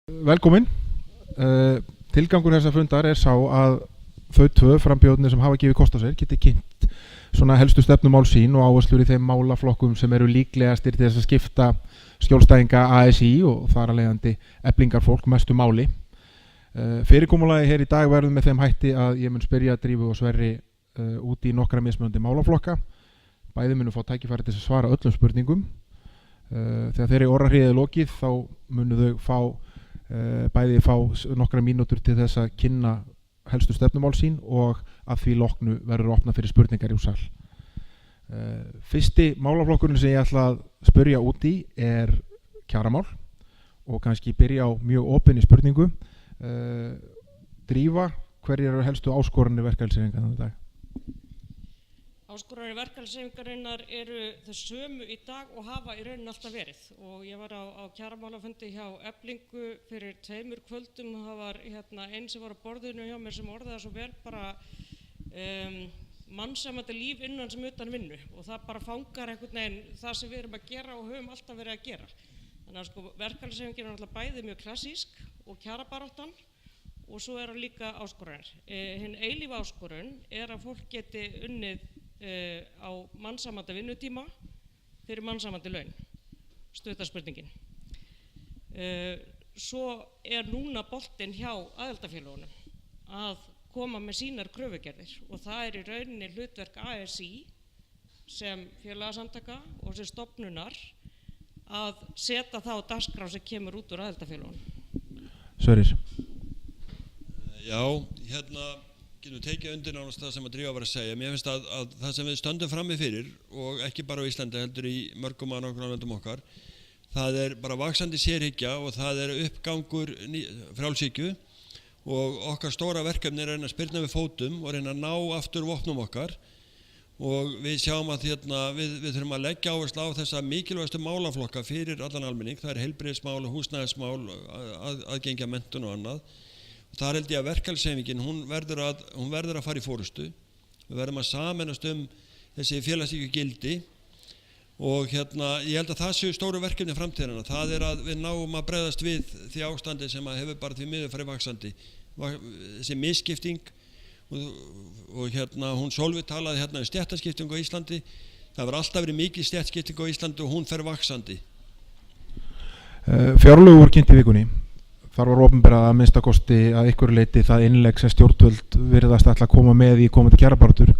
Velkomin. Tilgangur þessa fundar sá að þau tvö frambjóðnir sem hafa gefið kost á sér geti kynnt svona helstu stefnumál sín og áherslur í þeim málaflokkum sem eru líklegastir til þess að skipta skjólstæðinga ASÍ og þar af leiðandi eflingarfólk mestu máli. Fyrirkomulagið hér í dag verður með þeim hætti að ég mun spyrja Drífu og Sverri út í nokkra mismunandi málaflokka. Bæði munu fá tækifæri til að svara öllum spurningum. Þegar þeirri orðahríðið lokið þá munu þau fá bæði fá nokkra mínútur til þess að kynna helstu stefnumál sín og að því loknu verður opnað fyrir spurningar í sal. Fyrsti málaflokkurinn sem ég ætla að spyrja út í kjaramál og kannski byrja á mjög opinni spurningu. Drífa, hverjar eru helstu áskoranir verkalýðshreyfingarinnar í dag? Áskoranir verkalýðshreyfingarinnar eru þau sömu í dag og hafa í rauninni alltaf verið og ég var á kjaramálafundi hjá Eflingu fyrir 2 kvöldum og það var einn sem var á borðinu hjá mér sem orðaði svo vel bara mannsæmandi líf innan sem utan vinnu og það bara fangar einhvern veginn það sem við erum að gera og höfum alltaf verið að gera. Þannig að verkalýðshreyfingin er alltaf bæði mjög klassísk og kjarabaráttan og svo eru líka áskoranir. Hinn eilífa áskorun að fólk geti unnið á mannsæmandi vinnutíma fyrir mannsæmandi laun, stutta spurningin. Svo núna boltinn hjá aðildarfélögunum að koma með sínar kröfugerðir og það í rauninni hlutverk ASÍ sem félagasamtaka og sem stofnunar að setja það á dagskrá sem kemur út úr aðildarfélögunum. Sverrir. Já, getum tekið undir nánast það sem að Drífa var að segja. Mér finnst að það sem við stöndum frammi fyrir og ekki bara á Íslandi heldur í mörgum að nokkur löndum okkar, það bara vaxandi sérhyggja og það uppgangur frjálshyggju og okkar stóra verkefni að reyna að spyrna við fótum og reyna að ná aftur vopnum okkar og við sjáum að við þurfum að leggja áherslu á þessa mikilvægastu málaflokka fyrir allan almenning. Það heilbrigðismál og húsnæðismál, aðgengi að menntun og annað. Þar held ég að verkalýðshreyfingin hún verður að fara í forystu. Við verðum að sameinast þessi félagshyggju gildi og ég held að það séu stóru verkefni framtíðarinnar. Það að við náum að bregðast við því ástandi sem að hefur bara því miður farið vaxandi. Þessi misskipting og hún Sólveig talaði um stéttaskiptingu á Íslandi. Það hefur alltaf verið mikil stéttaskipting á Íslandi og hún fer vaxandi. Fjárlög voru kynnt í vikunni. Þar var opinberað að minnsta kosti að einhverju leyti það innlegg sem stjórnvöld virðast ætla að koma með í komandi kjarabaráttur.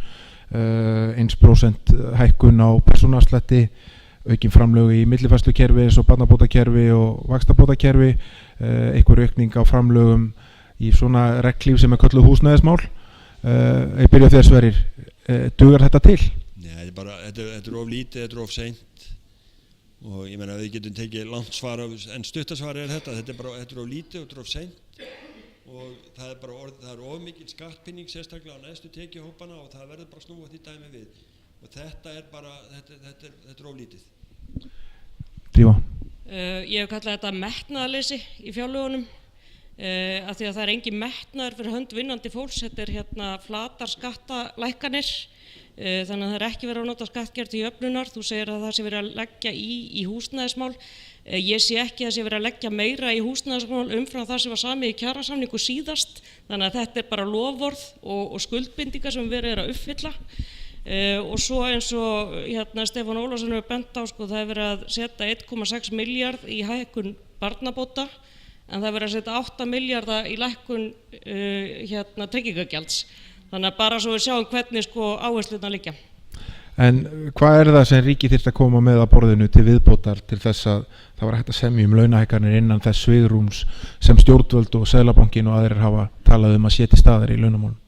1% hækkun á persónuafslætti, aukin framlög í millifærslukerfi eins og barnabótakerfi og vaxtabótakerfi, einhver aukning á framlögum í svona regnhlíf sem kölluð húsnæðismál. Ég byrja á þér, Sverrir. Dugar þetta til? Nei, þetta of lítið, þetta of seint. Og ég meina við getum tekið langt svar en stuttasvar þetta er of lítið og þetta of seint og það of mikil skattpíning sérstaklega á neðstu tekjuhópana og það verður bara snúa því dæmi við og þetta er of lítið. Drífa. Ég hef kallað þetta metnaðarleysi í fjárlögunum af því að það engin metnaður fyrir hönd vinnandi fólks. Þetta flatar skattalækkanir. Þannig að það ekki verið að nota skattgerð til jöfnunar. Þú segir að það sé verið að leggja í húsnæðismál. Ég sé ekki að það sé verið að leggja meira í húsnæðismál umfram það sem var samið í kjarasamningu síðast. Þannig að þetta bara loforð og skuldbindingar sem verið að uppfylla. Og svo eins og Stefán Ólafsson hefur bent á, það hefur verið að setja 1,6 milljarð í hækkun barnabóta en það hefur verið að setja 8 milljarða í lækkun tryggingagjalds. Þannig að bara svo við sjáum hvernig áherslurnar liggja. En hvað það sem ríkið þyrfti að koma með að borðinu til viðbótar til þess að það var hægt að semja launahækkanir innan þess svigrúms sem stjórnvöld og Seðlabankinn og aðrir hafa talað að setja staðar í launamálum?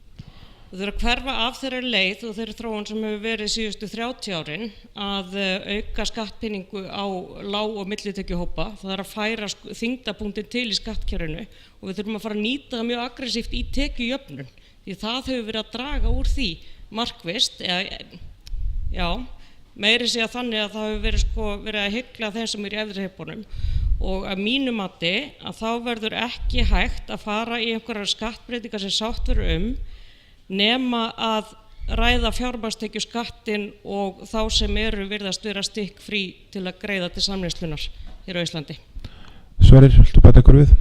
Það þurfa að hverfa af þeirra leið og þeirra þróun sem hefur verið síðustu 30 árin að auka skattpíningu á lág- og millitekjuhópa. Það að færa þyngdarpunktinn til í skattkerfinu og við þurfum að fara að nýta það mjög aggressíft í tekjujöfnun. Því það hefur verið að draga úr því markvisst, meiri segja þannig að það hefur verið að hygla þeim sem í efri heipunum og að mínu mati að þá verður ekki hægt að fara í einhverjar skattbreytingar sem sátt verður nema að ræða fjármagnstekjuskattinn og þá sem virðast vera stikkfrí til að greiða til samneyslunar hér á Íslandi. Sverrir, viltu bæta ykkur við?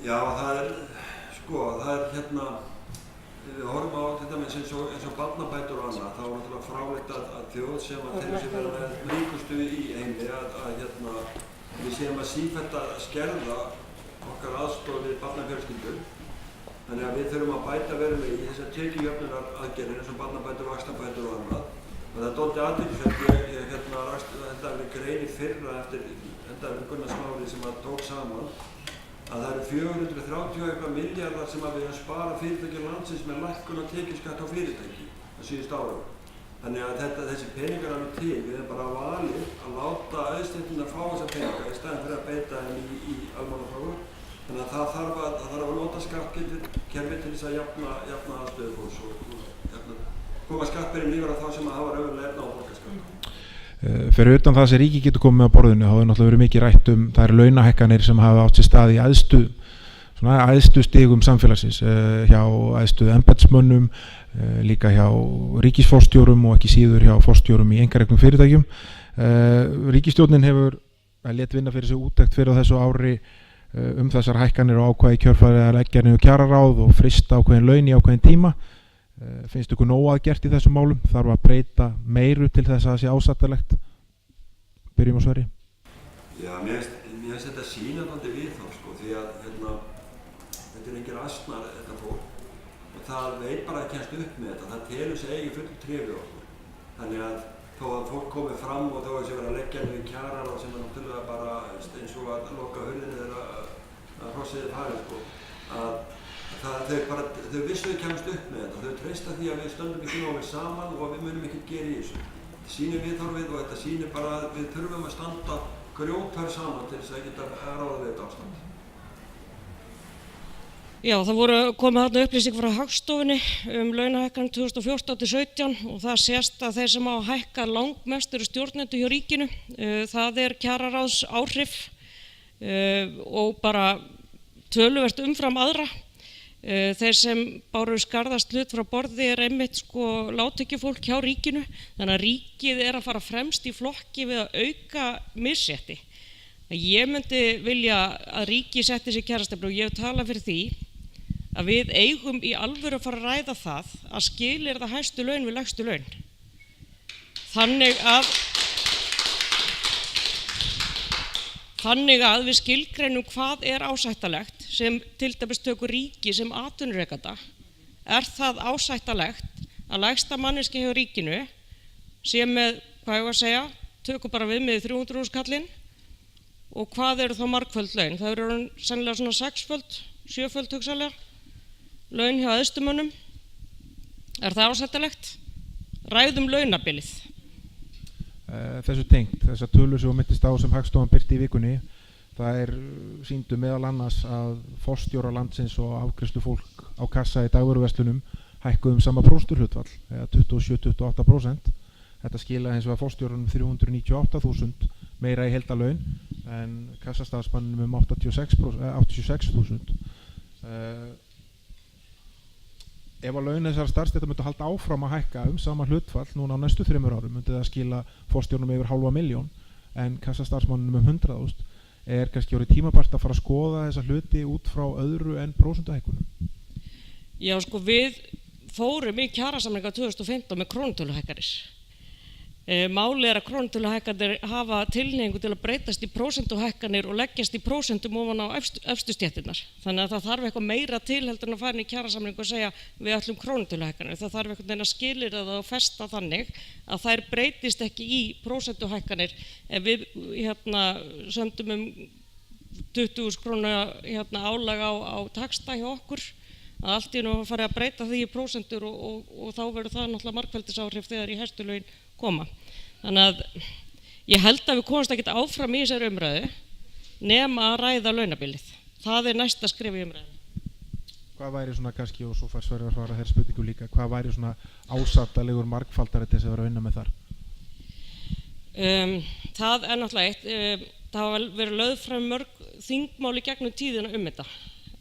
Já, það er hérna, við horfum á þetta með eins og barnabætur og annað, þá er náttúrulega fráleitt að þjóð sem að þeirra sem vera með ríkustu í heimi að við séum að sífellt að skerða okkar aðstoð við barnafjölskyldur. Þannig að við þurfum að bæta verulega í þessar tekjujöfnunar aðgerðir eins og barnabætur, vaxtabætur og annað. Og það er dálítið athyglisvert, ég þetta er grein í fyrra eftir þetta Gunnar Smári sem að tók saman að það eru 430 milljarðar sem að við höfum sparað fyrirtæki landsins með lækkun á tekjuskatt á fyrirtæki á síðustu árum. Þannig að þessi peningar alveg til, við erum bara valið að láta auðstéttina fá þessa peninga í staðinn fyrir að beita þeim í almannaþágu. Þannig að það þarf að nota skattkerfi til þess að jafna aðstöðu fólks og koma skattbyrðin yfir á þá sem að hafa raunverulega efni á að borga skatt. Fyrir utan það sem ríki getur komið með á borðinu þá hefur náttúrulega verið mikið rætt þær launahækkanir sem hafa átt sér stað í æðstu stigum samfélagsins hjá æðstu embættismönnum, líka hjá ríkisforstjórum og ekki síður hjá forstjórum í einkareknum fyrirtækjum. Ríkisstjórnin hefur lét vinna fyrir sig úttekt fyrir á þessu ári þessar hækkanir og ákvæði kjölfarið að leggja niður kjararáð og frysta ákveðin laun í ákveðin tíma. Finnst ykkur nóg að gert í þessum málum? Þarf að breyta meiru til þess að það sé ásættanlegt? Byrjum á Sverri. Já, mér finnst þetta sýnandi viðhorf því að þetta er engir asnar þetta fólk og það veit bara að kemst upp með þetta, það telur sig eigi fullt tré við okkur. Þannig að þó að fólk komi fram og þó að sé verið að leggja niður kjarar og sem er náttúrulega bara eins og að loka hurðinni þegar að hrossið farið þau vissu þau kemst upp með þetta, þau treysta því að við stöndum ekki nógu saman og við munum ekki gera í þessu. Þetta sýnir viðhorfið og þetta sýnir bara að við þurfum að standa grjóthörð saman til þess að geta ráða við þetta ástand. Já, það voru komið þarna upplýsing frá Hagstofunni launahækkanir 2014-17 og það sést að þeir sem á að hækka langmest eru stjórnendur hjá ríkinu. Það er kjararáðs áhrif og bara töluvert umfram aðra. Þeir sem báru skarðast hlut frá borði er einmitt lágtekjufólk hjá ríkinu, þannig að ríkið er að fara fremst í flokki við að auka misrétti. Ég myndi vilja að ríkið setti sér kjarastefnu og ég hef talað fyrir því að við eigum í alvöru að fara að ræða það að skilyrða hæstu laun við lægstu laun. Þannig að við skilgreinum hvað er ásættanlegt sem til dæmis tökur ríki sem atvinnurekanda. Er það ásættanlegt að lægsta manneskja hjá ríkinu sé með, tökum bara við með 300.000 kallinn og hvað eru þá margföld laun? Það eru sennilega svona 6-föld, 7-föld hugsanlega laun hjá æðstumönnum. Er það ásættanlegt? Ræðum launabilið. Þessu tengt, þessar tölur sem mittist á sem Hagstofan birti í vikunni, það sýndu meðal annars að forstjórar landsins og afgreiðslufólk á kassa í dagvöruverslunum hækkuðu sama prósentuhlutfall, eða 27-28%. Þetta skilaði hins vegar forstjórunum 398.000 meira í heildarlaun en kassastarfsmönnum 86.000. Ef að laun þessara starfstétta myndu halda áfram að hækka sama hlutfall núna á næstu 3 árum myndi það skila forstjórnum yfir 500.000 en kassastarfsmönnum 100.000. Er kannski orðið tímabært að fara að skoða þessa hluti út frá öðru en prósentuhækkunum? Já, við fórum í kjarasamninga 2015 með krónutöluhækkanir. Málið er að krónutöluhækkanir hafa tilhneigingu til að breytast í prósentuhækkanir og leggjast í prósentum ofan á efstu stéttirnar. Þannig að það þarf eitthvað meira til heldur en að fara inn í kjarasamningu og segja við ætlum krónutöluhækkanir. Það þarf einhvern veginn að skilyrða það og festa þannig að þær breytist ekki í prósentuhækkanir. Ef við sömdum 20.000 króna álag á taxta hjá okkur, að allt í einu að fara að breyta því í prósentur og þá verður það náttúrulega margfeldisáhrif þegar í hæstu laun koma. Þannig að ég held að við komumst ekkert áfram í þessari umræðu nema að ræða launabilið. Það er næsta skref í umræðinu. Hvað væri svona kannski, og svo fær Sverrir að svara þeirra spurningu líka, hvað væri svona ásættanlegur margfaldari til þess að vera að vinna með þar? Það er náttúrulega eitt. Það hafa verið lögð fram mörg þingmál í gegnum tíðina þetta.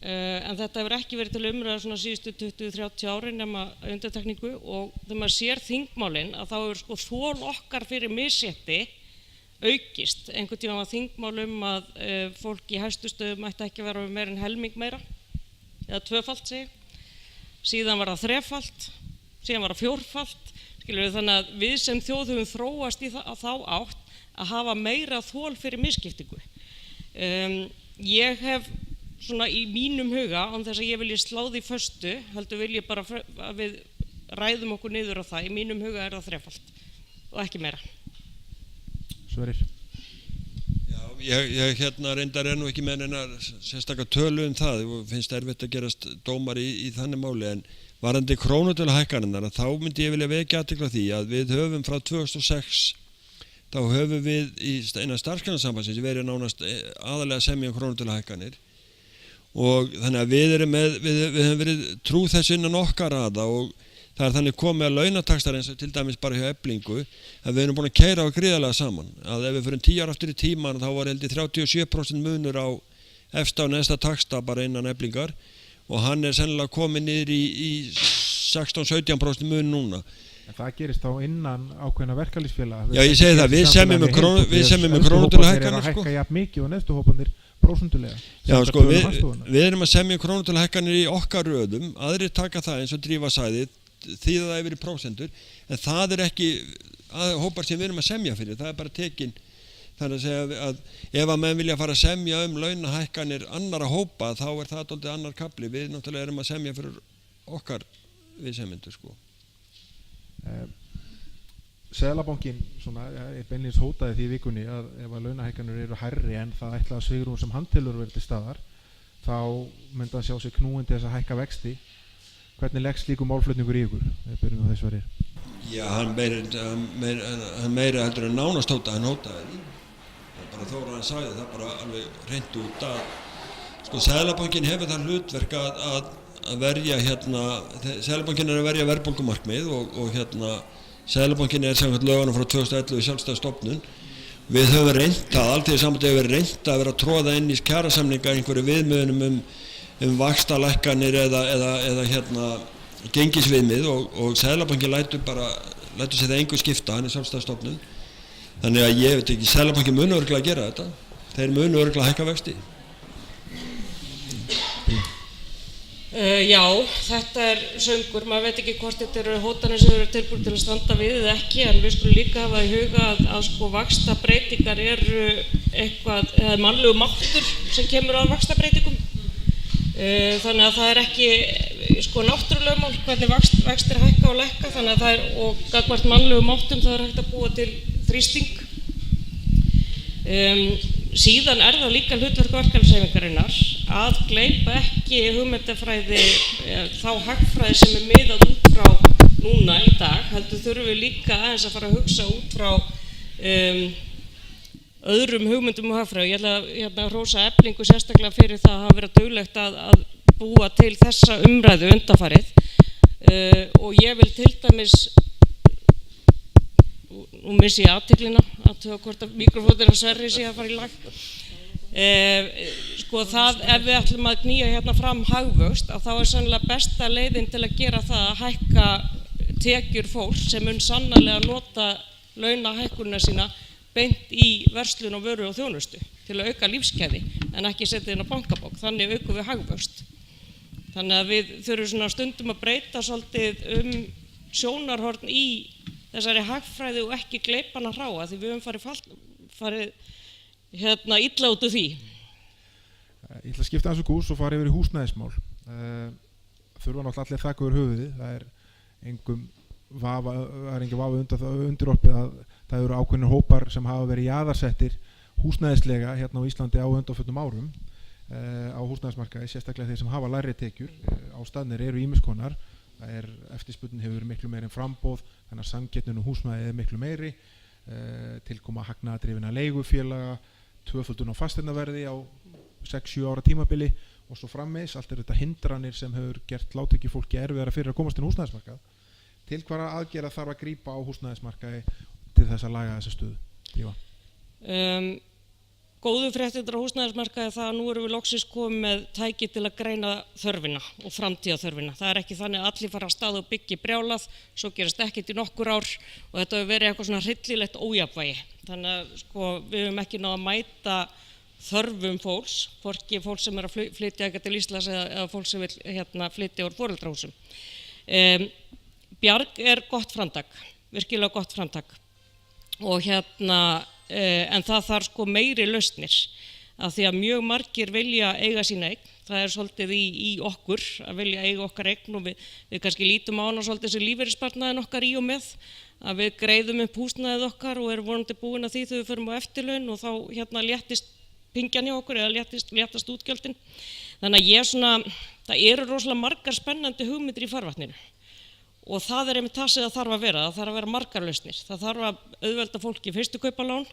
En þetta hefur ekki verið til umræða svona síðustu 20-30 ári nema undantekningu og þegar maður sér þingmálin að þá hefur þol okkar fyrir misrétti aukist. Einhvern tíma var þingmál að fólk í hæstu stöðum mætti ekki vera meira en helming meira, eða tvöfalt segi. Síðan var það þrefalt, síðan var það fjórfalt, þannig að við sem þjóð höfum þróast í þá átt að hafa meira þol fyrir misskiptingu. Ég hef svona í mínum huga, án þess að ég vilji slá því föstu, heldur vil ég bara að við ræðum okkur niður á það, í mínum huga það þrefalt og ekki meira. Sverrir. Já, ég reyndar nú ekki með neina sérstaklega tölu það og finnst erfitt að gerast dómar í þannig máli, en varðandi krónutöluhækkanirnar þá myndi ég vilja vekja athygli á því að við höfum frá 2006 þá höfum við innan starfsgreinasambandsins verið nánast aðalega semja krónutöluhækkanir og þannig að við höfum verið trú þess innan okkar raða og það þannig komið að launataxtar eins og til dæmis bara hjá Eflingu að við erum búin að keyra á gríðarlega saman að ef við fyrir 10 ára aftur í tíman þá var heldur 37% munur á efsta og neðsta taxta bara innan Eflingar og hann sennilega komið niður í 16-17% mun núna. En það gerist þá innan ákveðna verkalýðsfélaga. Já, ég segi það, við semjum með krónutöluhækkanir sko. Hækka jafn mikið og neðstu hóparnir prósentulega. Já, sko, við erum að semja krónutöluhækkanir í okkar röðum, aðrir taka það eins og Drífa sagði, þýða það yfir í prósentur, en það ekki hópar sem við erum að semja fyrir, það bara tekin. Þannig að segja að ef að menn vilja fara að semja launahækkanir annara hópa, þá það dálítið annar kapli. Við náttúrulega erum að semja fyrir okkar viðsemjendur, sko. Seðlabankinn beinlínis hótaði því í vikunni að ef að launahækkanir eru hærri en það ætlaða svigrúm sem hann telur verið til staðar þá myndi hann sjá sig knúin til þess að hækka vexti. Hvernig leggst slíkur málflutningur í ykkur? Við byrjum á þessu Sverrir. Já, hann meira heldur en nánast hótaði, hann hótaði því. Bara þó að hann sagði það bara alveg hreint út að sko Seðlabankinn hefur það hlutverk að verja Seðlabankinn að verja verðbólgumarkmið og Seðlabankinn samkvæmt lögunum frá 2011 sjálfstæð stofnun. Við höfum reynt að Alþýðusambandið hefur reynt að vera að tróða inn í kjarasamninga einhverju viðmiðunum vaxtalækkanir eða gengisviðmið og Seðlabankinn lætur sér það engu skipta, hann sjálfstæð stofnun. Þannig að ég veit ekki, Seðlabankinn munu örugglega að gera þetta. Þeir munu örugglega að hækka vexti. Já, þetta söngur, maður veit ekki hvort þetta eru hótanir sem eru tilbúin til að standa við eða ekki, en við skulum líka hafa í huga að sko vaxtabreytingar eru eitthvað, eða mannlegu máttur sem kemur að vaxtabreytingum. Þannig að það ekki sko náttúrulegumál hvernig vextir hækka og lækka, þannig að og gagnvart mannlegu máttum það hægt að búa til þrýsting. Síðan það líka hlutverk verkalýðshreyfingarinnar að gleypa ekki hugmyndafræði þá hagfræði sem miðað út frá núna í dag, heldur þurfum við líka aðeins að fara að hugsa út frá öðrum hugmyndum og hagfræði. Ég ætla að hrósa Eflingu sérstaklega fyrir það að hafa verið duglegt að búa til þessa umræðu undanfarið og ég vil til dæmis nú missi ég athyglina að tuga hvort að mikrofónir að Sverri sé að fara í lag. Sko ef við ætlum að knýja fram hagvöxt að þá sennilega besta leiðin til að gera það að hækka tekjur fólks sem mun sannarlega nota launahækkunina sína beint í verslun og vöru og þjónustu til að auka lífsgæði en ekki setja inn á bankabók, þannig aukum við hagvöxt. Þannig að við þurfum stundum að breyta svolítið sjónarhorn í þessari hagfræði og ekki gleypa hana hráa því við höfum farið illa út úr því. Ég ætla að skipta aðeins kúrs og fara yfir í húsnæðismál. Þurfa náttúrulega allir þakka yfir höfuðið. Það er engum vafa undirorpið að það eru ákveðnir hópar sem hafa verið jaðarsettir húsnæðislega á Íslandi á undanförnum árum á húsnæðismarkaði, sérstaklega þeir sem hafa lægri tekjur. Ástæðnir eru ýmiss konar. Eftirspurnin hefur verið miklu meiri en framboð, þannig að samkeppnin húsnæði miklu meiri, tilkoma hagnaðardrifinna leigufélaga, tvöföldun á fasteignaverði á 6-7 ára tímabili og svo framvegis. Allt þetta hindranir sem hefur gert lágtekjufólki erfiðara fyrir að komast inn á húsnæðismarkað. Til hvaða aðgerða þarf að grípa á húsnæðismarkaði til þess að laga þessa stöðu? Drífa. góðu fréttirnar á húsnæðismarkaði það að nú erum við loksins komið með tæki til að greina þörfina og framtíðarþörfina. Það er ekki þannig að allir fara að stað og byggja brjálað, svo gerist ekkert í nokkur ár og þetta hefur verið eitthvað svona hryllilegt ójafnvægi. Þannig að við höfum ekki náð að mæta þörfum fólks, hvorki fólk sem er að flytja eitthvað til Íslands eða fólk sem vil flytja úr foreldrahúsum. Bjarg er gott framtak, virkilega gott framtak og en það þarf meiri lausnir af því að mjög margir vilja eiga sína eign. Það er svolítið í okkur að vilja eiga okkar eign og við kannski lítum á hana svolítið sem lífeyrissparnaðinn okkar í og með að við greiðum upp húsnæðið okkar og erum vonandi búin að því þegar við förum á eftirlaun og þá léttist pingjan hjá okkur eða léttast útgjöldin. Þannig að það eru rosalega margar spennandi hugmyndir í farvatninu. Og það er einmitt það sem það þarf að vera, það þarf að vera margar lausnir. Það þarf að auðvelda fólki fyrstu kaupalán,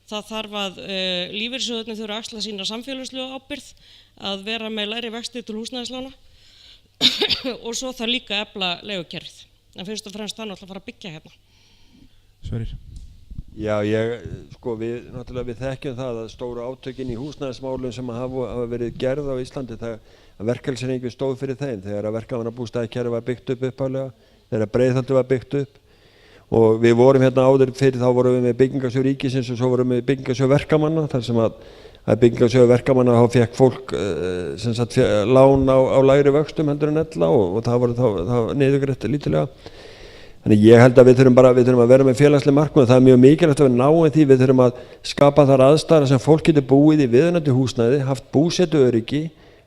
það þarf að lífeyrissjóðirnir þurfa að axla sína samfélagslegu ábyrgð, að vera með lægri vexti til húsnæðislána og svo þarf líka að efla leigukerfið. En fyrst og fremst það náttúrulega að fara að byggja hérna. Sverrir. Já, við þekkjum það að stóru átökin í húsnæðismálum sem hafa verið gerð á Íslandi, það að verkalýðshreyfingin stóð fyrir þeim þegar að verkamannabústaðakerfið var byggt upp upphaflega, þegar Breiðholtið var byggt upp og við vorum hérna áður fyrir þá vorum við með byggingarsjóð ríkisins og svo vorum við með byggingarsjóð verkamanna þar sem að byggingarsjóð verkamanna þá fékk fólk lán á lægri vöxtum heldur en ella og það voru þá niðurgreitt lítillega. Þannig ég held að við þurfum að vera með félagsleg markmið og það er mjög mikilvægt að við náum því við þurfum að skapa þar aðstæður sem fólk getur búið í viðunandi húsnæði, haft búsetuöryggi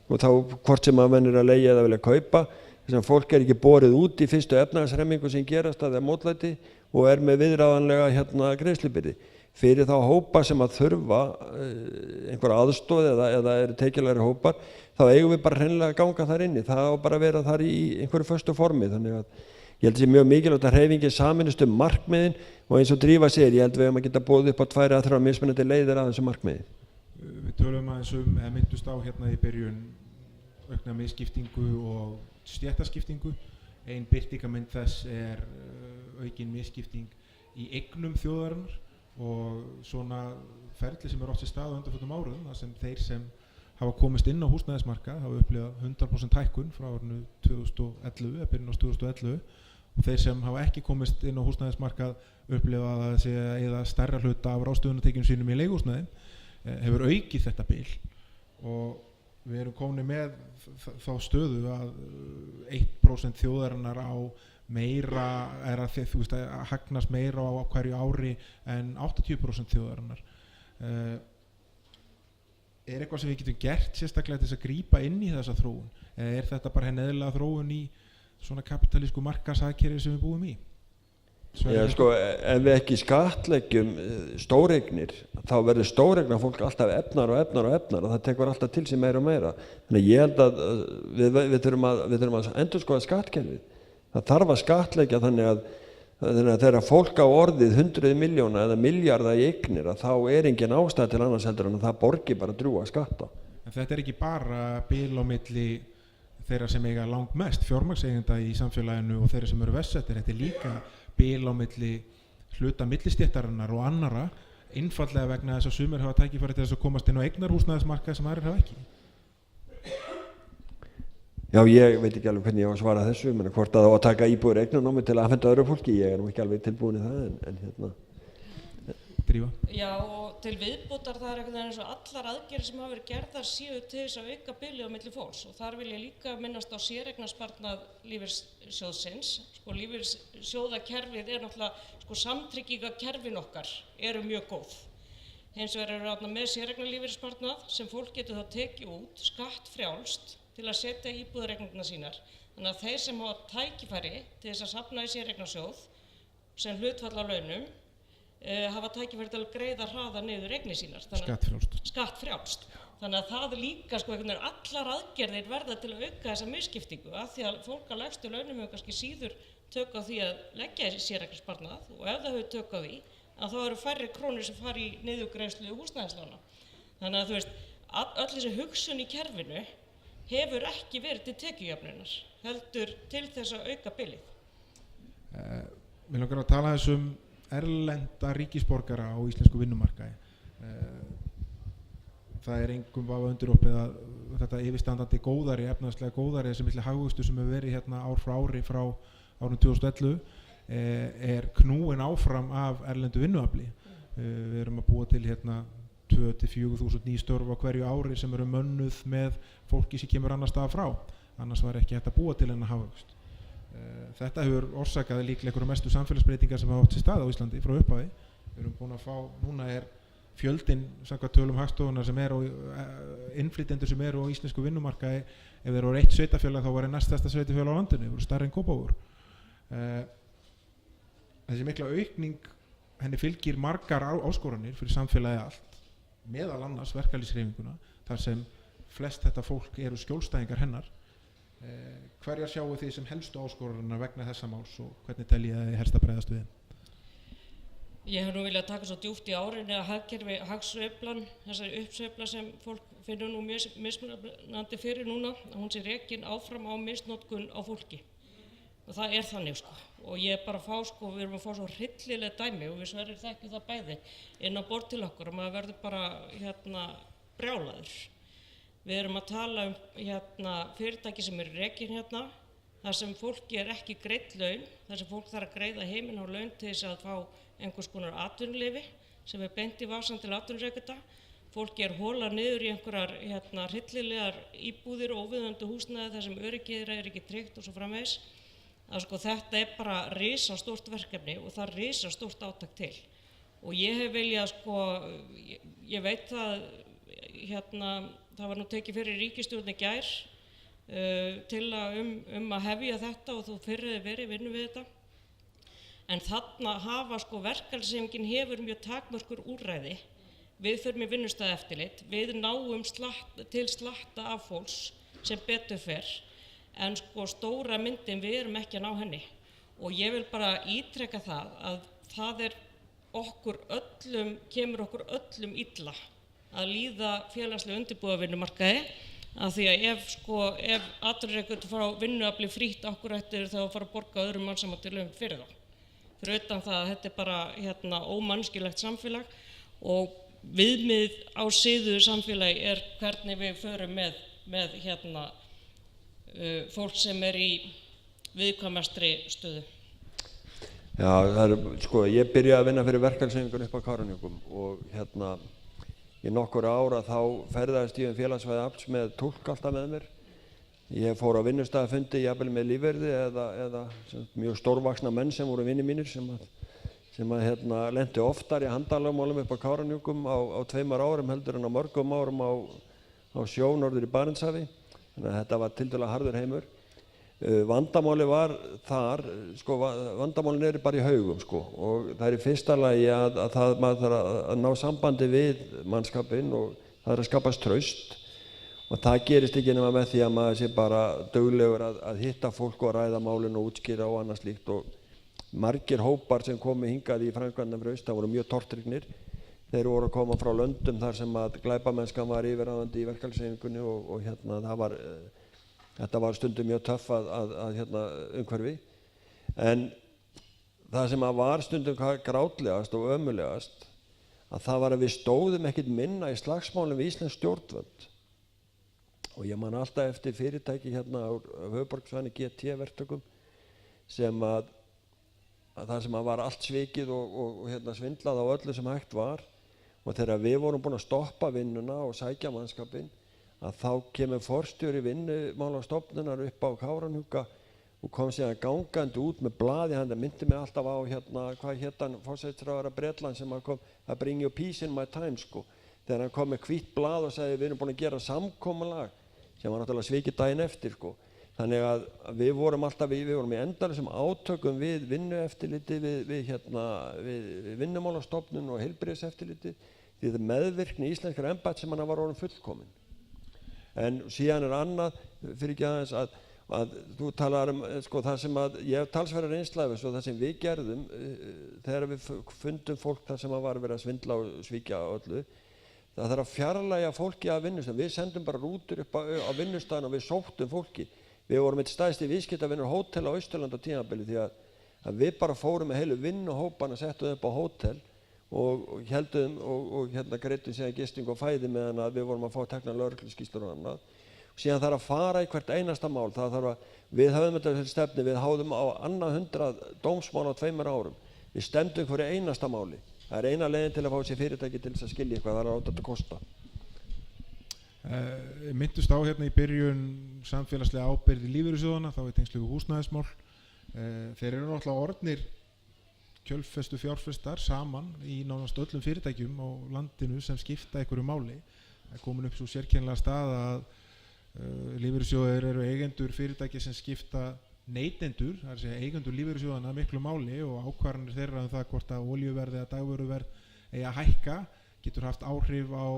og þá hvort sem að menn er að leigja eða vilja kaupa, þess að fólk er ekki borið út í fyrstu efnahagshremmingu sem gerast að það er mótlæti og er með viðráðanlega greiðslubyrði. Fyrir þá hópa sem að þurfa einhverja aðstoð eða eru tekjulegri hópar, þá eigum við bara hreinlega að ganga þar inni, það á bara að vera þar í einhverju föstu formi, þannig að ég held að það sé mjög mikilvægt að hreyfingin sameinist markmiðin og eins og Drífa segir, ég held við að geta boðið upp á 2 eða 3 mismunandi leiðir að þessu markmiði. Við tölum aðeins eða myndust á hérna í byrjun aukna misskiptingu og stéttaskiptingu. Ein birtingarmynd þess er aukin misskipting í eignum þjóðarinnar og svona ferli sem er oft sér stað á undanförnum árum, þar sem þeir sem hafa komist inn á húsnæðismarkað hafa upplifað 100% hækkun frá árinu 2011 eða byrjun árs 2011 og þeir sem hafa ekki komist inn á húsnæðismarkað upplifa að það sé eða stærra hluta af ráðstöfunartekjum sínum í leiguhúsnæði hefur aukið þetta bil og við erum komin með þá stöðu að 1% þjóðarinnar á meira að hagnast meira á hverju ári en 80% þjóðarinnar. Er eitthvað sem við getum gert sérstaklega til þess að grípa inn í þessa þróun eða er þetta bara henni eðlilega þróun í svona kapitalísku markaðshagkerfi sem við búum í? Já, ef við ekki skattleggjum stóreignir þá verður stóreigna fólk alltaf efnar og það tekur alltaf til sig meira og meira. Þannig ég held að við þurfum að endurskoða skattkerfið. Það þarf að skattleggja þannig að þegar fólk á orðið 100 milljóna eða milljarða í eignir að þá er engin ástæða til annars heldur en að það borgi bara drjúga skatta. En þetta er ekki bara bil á milli þeirra sem eiga langmest fjármagnseigenda í samfélaginu og þeirra sem eru verstsettir. Þetta er líka bil á milli hluta millistéttarinnar og annarra einfallega vegna þess að sumir hafa tækifæri til þess að komast inn á eignarhúsnæðismarkað sem aðrir hafa ekki. Já, ég veit ekki alveg hvernig ég á að svara þessu, menn hvort að það á að taka íbúðir eignanámi til að afhenda öðru fólki, ég er nú ekki alveg tilbúin í það en hérna. Drífa? Já, og til viðbótar það er einhvern veginn eins og allar aðgerðir sem hafa verið gerðar séu til þess að auka bilið á milli fólks og þar vil ég líka minnast á séreignarsparnað lífeyrissjóðsins. Lífeyrissjóðakerfið er náttúrulega, samtryggingakerfin okkar eru mjög góð. Hins vegar eru þarna með séreignarlífeyrissparnað sem fólk getur þá tekið út skattfrjálst til að setja íbúðareignirnar sínar. Þannig að þeir sem hafa tækifæri til þess að safna í séreignarsjóð sem hlutfall af launum hafa tækifæri til að greiða hraða niður eignir sínar. Skattfrjálst. Þannig að það líka allar aðgerðir verða til að auka þessa misskiptingu af því að fólk á lægstu launum hefur kannski síður tök á því að leggja þessi séreignarsparnað og ef það hefur tök á því að þá eru færri krónur sem fara í niðurgreiðslu húsnæðislána. Þannig að öll þessi hugsun í kerfinu hefur ekki verið til tekjujöfnunar, heldur til þess að auka bilið. Mér langar að tala erlenda ríkisborgara á íslensku vinnumarkaði. það engum vafa undirorpið að þetta yfirstandandi góðæri, efnahagslega góðæri, þessi mikli hagvöxtur sem hefur verið hérna ár frá ári frá árinu 2011 knúin áfram af erlendu vinnuafli. Við erum að búa til hérna 2-4.000 ný störf á hverju ári sem eru mönnuð með fólki sem kemur annar staðar frá, annars var ekki hægt að búa til þennan hagvöxt. Þetta hefur orsakað líklega einhverjar mestu samfélagsbreytingar sem hafa átt sér stað á Íslandi frá upphafi. Við erum búin að fá, núna fjöldinn samkvæmt tölum Hagstofunnar sem innflytjendur sem eru á íslensku vinnumarkaði, ef þeir eru eitt sveitarfélag þá var næst stærsta sveitarfélag á landinu, þeir voru stærri en Kópavogur. Þessi mikla aukning, henni fylgir margar áskoranir fyrir samfélagið allt, meðal annars verkalýðshreyfinguna, þar sem flest þetta fólk eru skjólstæðingar hennar. Hverjar sjáu þið sem helstu áskoranir vegna þessa máls og hvernig teljið þið helst að bregðast við þeim? Ég hef nú viljað taka svo djúpt í árinni að hagkerfi, hagsveiflan, þessari uppsveifla sem fólk finnur nú mismunandi fyrir núna, að hún sé rekin áfram á misnotkun á fólki. Og það þannig sko. Og ég bara fá sko, við erum að fá svo hryllileg dæmi og við Sverrir þekkjum það bæði inn á borð til okkur og maður verður bara brjálaður. Við erum að tala fyrirtæki sem eru rekin hérna, þar sem fólki ekki greidd laun, þar sem fólk þarf að greiða heiminn á laun til þess að fá einhvers konar atvinnuleyfi sem beint í vasann til atvinnurekenda. Fólki holað niður í einhverjar hryllilegar íbúðir og óviðunandi húsnæði þar sem öryggið ekki tryggt og svo framvegis. Að sko þetta bara risastórt verkefni og það risastórt átak til. Og ég hef viljað sko, ég veit það það var nú tekið fyrir ríkisstjórn í gær tillaga að hefja þetta og þú fyrr hefði verið vinnu við þetta. En þarna hafa sko verkalýðshreyfingin hefur mjög takmörkur úrræði. Við förum í vinnustaðaeftirlit, við náum til slatta af fólks sem betur fer. En sko stóra myndin, við erum ekki að ná henni. Og ég vil bara ítreka það að það kemur okkur öllum illa að líða félagslega undirbúa vinnumarkaði, af því að ef atvinnurekendur fá vinnuafli frítt okkur ættir þá að fara að borga öðrum mannsæmandi laun fyrir það. Fyrir utan það að þetta bara ómannskilegt samfélag og viðmið á siðuðu samfélagi hvernig við förum með fólk sem í viðkvæmastri stöðu. Já, sko, ég byrjaði að vinna fyrir verkalýðshreyfingunni upp á Kárahnjúkum og í nokkur ára þá ferðaðist ég félagsfræði afls með túlk alltaf með mér. Ég fór á vinnustaðafundi jafnvel með lífverði eða mjög stórvaxna menn sem voru vinir mínir sem lentu oftar í handalögmálum upp á Kárahnjúkum á 2 árum heldur en á mörgum árum á sjó norður í Barentshafi. Þannig að þetta var tiltölulega harður heimur. Vandamáli var þar, sko, vandamálin bara í haugum sko, og það í fyrsta lagi að maður þarf að ná sambandi við mannskapinn og það að skapast traust og það gerist ekki nema með því að maður sé bara duglegur að hitta fólk og ræða málin og útskýra og annað slíkt og margir hópar sem komu hingað í framkvæmdina fyrir austan voru mjög tortrygnir. Þeir voru að koma frá löndum þar sem að glæpamennskan var yfirráðandi í verkalýðshreyfingunni og þetta var stundum mjög töff umhverfi. En það sem var stundum grátlegast og ömurlegast að það var að við stóðum ekkert minna í slagsmálum við íslensk stjórnvöld. Og ég man alltaf eftir fyrirtæki á höfuðborgarsvæðinu GT-verktökum sem að það sem var allt svikið og svindlað á öllu sem hægt var og þegar við vorum búin að stoppa vinnuna og sækja mannskapinn að þá kemur forstjóri Vinnumálastofnunar upp á Kárahnjúka og kom síðan gangandi út með blaði, hann myndi mig alltaf á hvað hann forsætisráðherra Bretlands sem kom að bring your peace in my time sko. Þegar hann kom með hvítt blað og sagði við erum búin að gera samkomulag sem var náttúrulega svikið daginn eftir sko. Þannig að við vorum alltaf við vorum í endalausum átökum við vinnueftirliti, við Vinnumálastofnun og heilbrigðiseftirliti því það meðvirkni íslenskra embættismanna var orðin fullkomin. En síðan annað, fyrir ekki aðeins að þú talar sko, það sem ég hef talsverðar reynslu og það sem við gerðum þegar við fundum fólk þar sem var verið að svindla og svíkja öllu, það þarf að fjarlægja fólki af vinnustæðum. Við sendum bara rútur upp á vinnustæðan og við sóttum fólki. Við vorum eitt stærsti viðskiptavinur hótel á Austurlandi á tímabili því að við bara fórum með heilu vinnuhópana, settum upp á hótel og heldum og hérna greiddum síðan gisting og fæði meðan að við vorum að fá tekna lögregluskýrslur og annað. Síðan þarf að fara í hvert einasta mál. Við höfum þetta til stefnu, við háðum á annað 100 dómsmál á 2 árum. Við stefndum hverju einasta máli. Það eina leiðin til að fá sér fyrirtæki til þess að skilja eitthvað, það að þetta kosta. Myndust á hérna í byrjun samfélagslega ábyrgð í lífeyrissjóðana, þá tengslu við húsnæðismál. Þeir eru náttúrulega orðnir kjölfestu fjárfestar saman í nánast öllum fyrirtækjum á landinu sem skipta einhverju máli. Það er komin upp svo sérkennilega stað að lífeyrissjóðir eru eigendur fyrirtæki sem skipta neytendur, það er að segja eigendur lífeyrissjóðana miklu máli og ákvarðanir þeirra það hvort að olíuverð eða dagvöruverð eigi að hækka getur haft áhrif á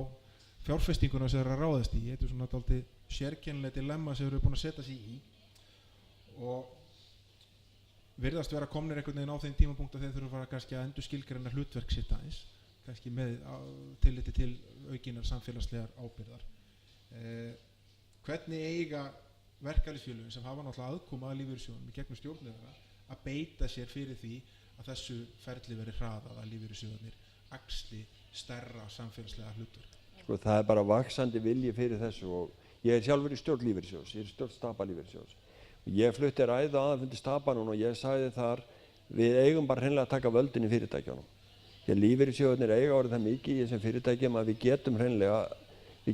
fjárfestinguna sem þeirra ráðast í. Þetta er svona dálítið sérkennileg dilemma sem þeir eru búin að setja sig í og virðast vera komnir einhvern veginn á þeim tímapunkt að þeir þurfa að fara kannski að endur skilgreina hlutverk sitt aðeins, kannski með tilliti til aukinnar samfélagslegar ábyrgðar. Hvernig eiga verkalýðsfélögin sem hafa náttúrulega aðkoma að lífeyrissjóðunum í gegnum stjórnleðara að beita sér fyrir því að þessu ferli veri hraðað að lífeyrissjóðunir axli stærra samfélagslega hlutverk? Sko, það er bara vaxandi vilji fyrir þessu og ég er sjálfur í stjórn lífeyrissjóðs, ég er í stjórn Stapa lífeyrissjóðs. Ég flutti ræðu á aðalfundi Stapa núna og ég sagði þar við eigum bara hreinlega að taka völdin í fyrirtækjunum. Því að lífeyrissjóðunir eiga orðið það mikið í þessum fyrirtækjum að við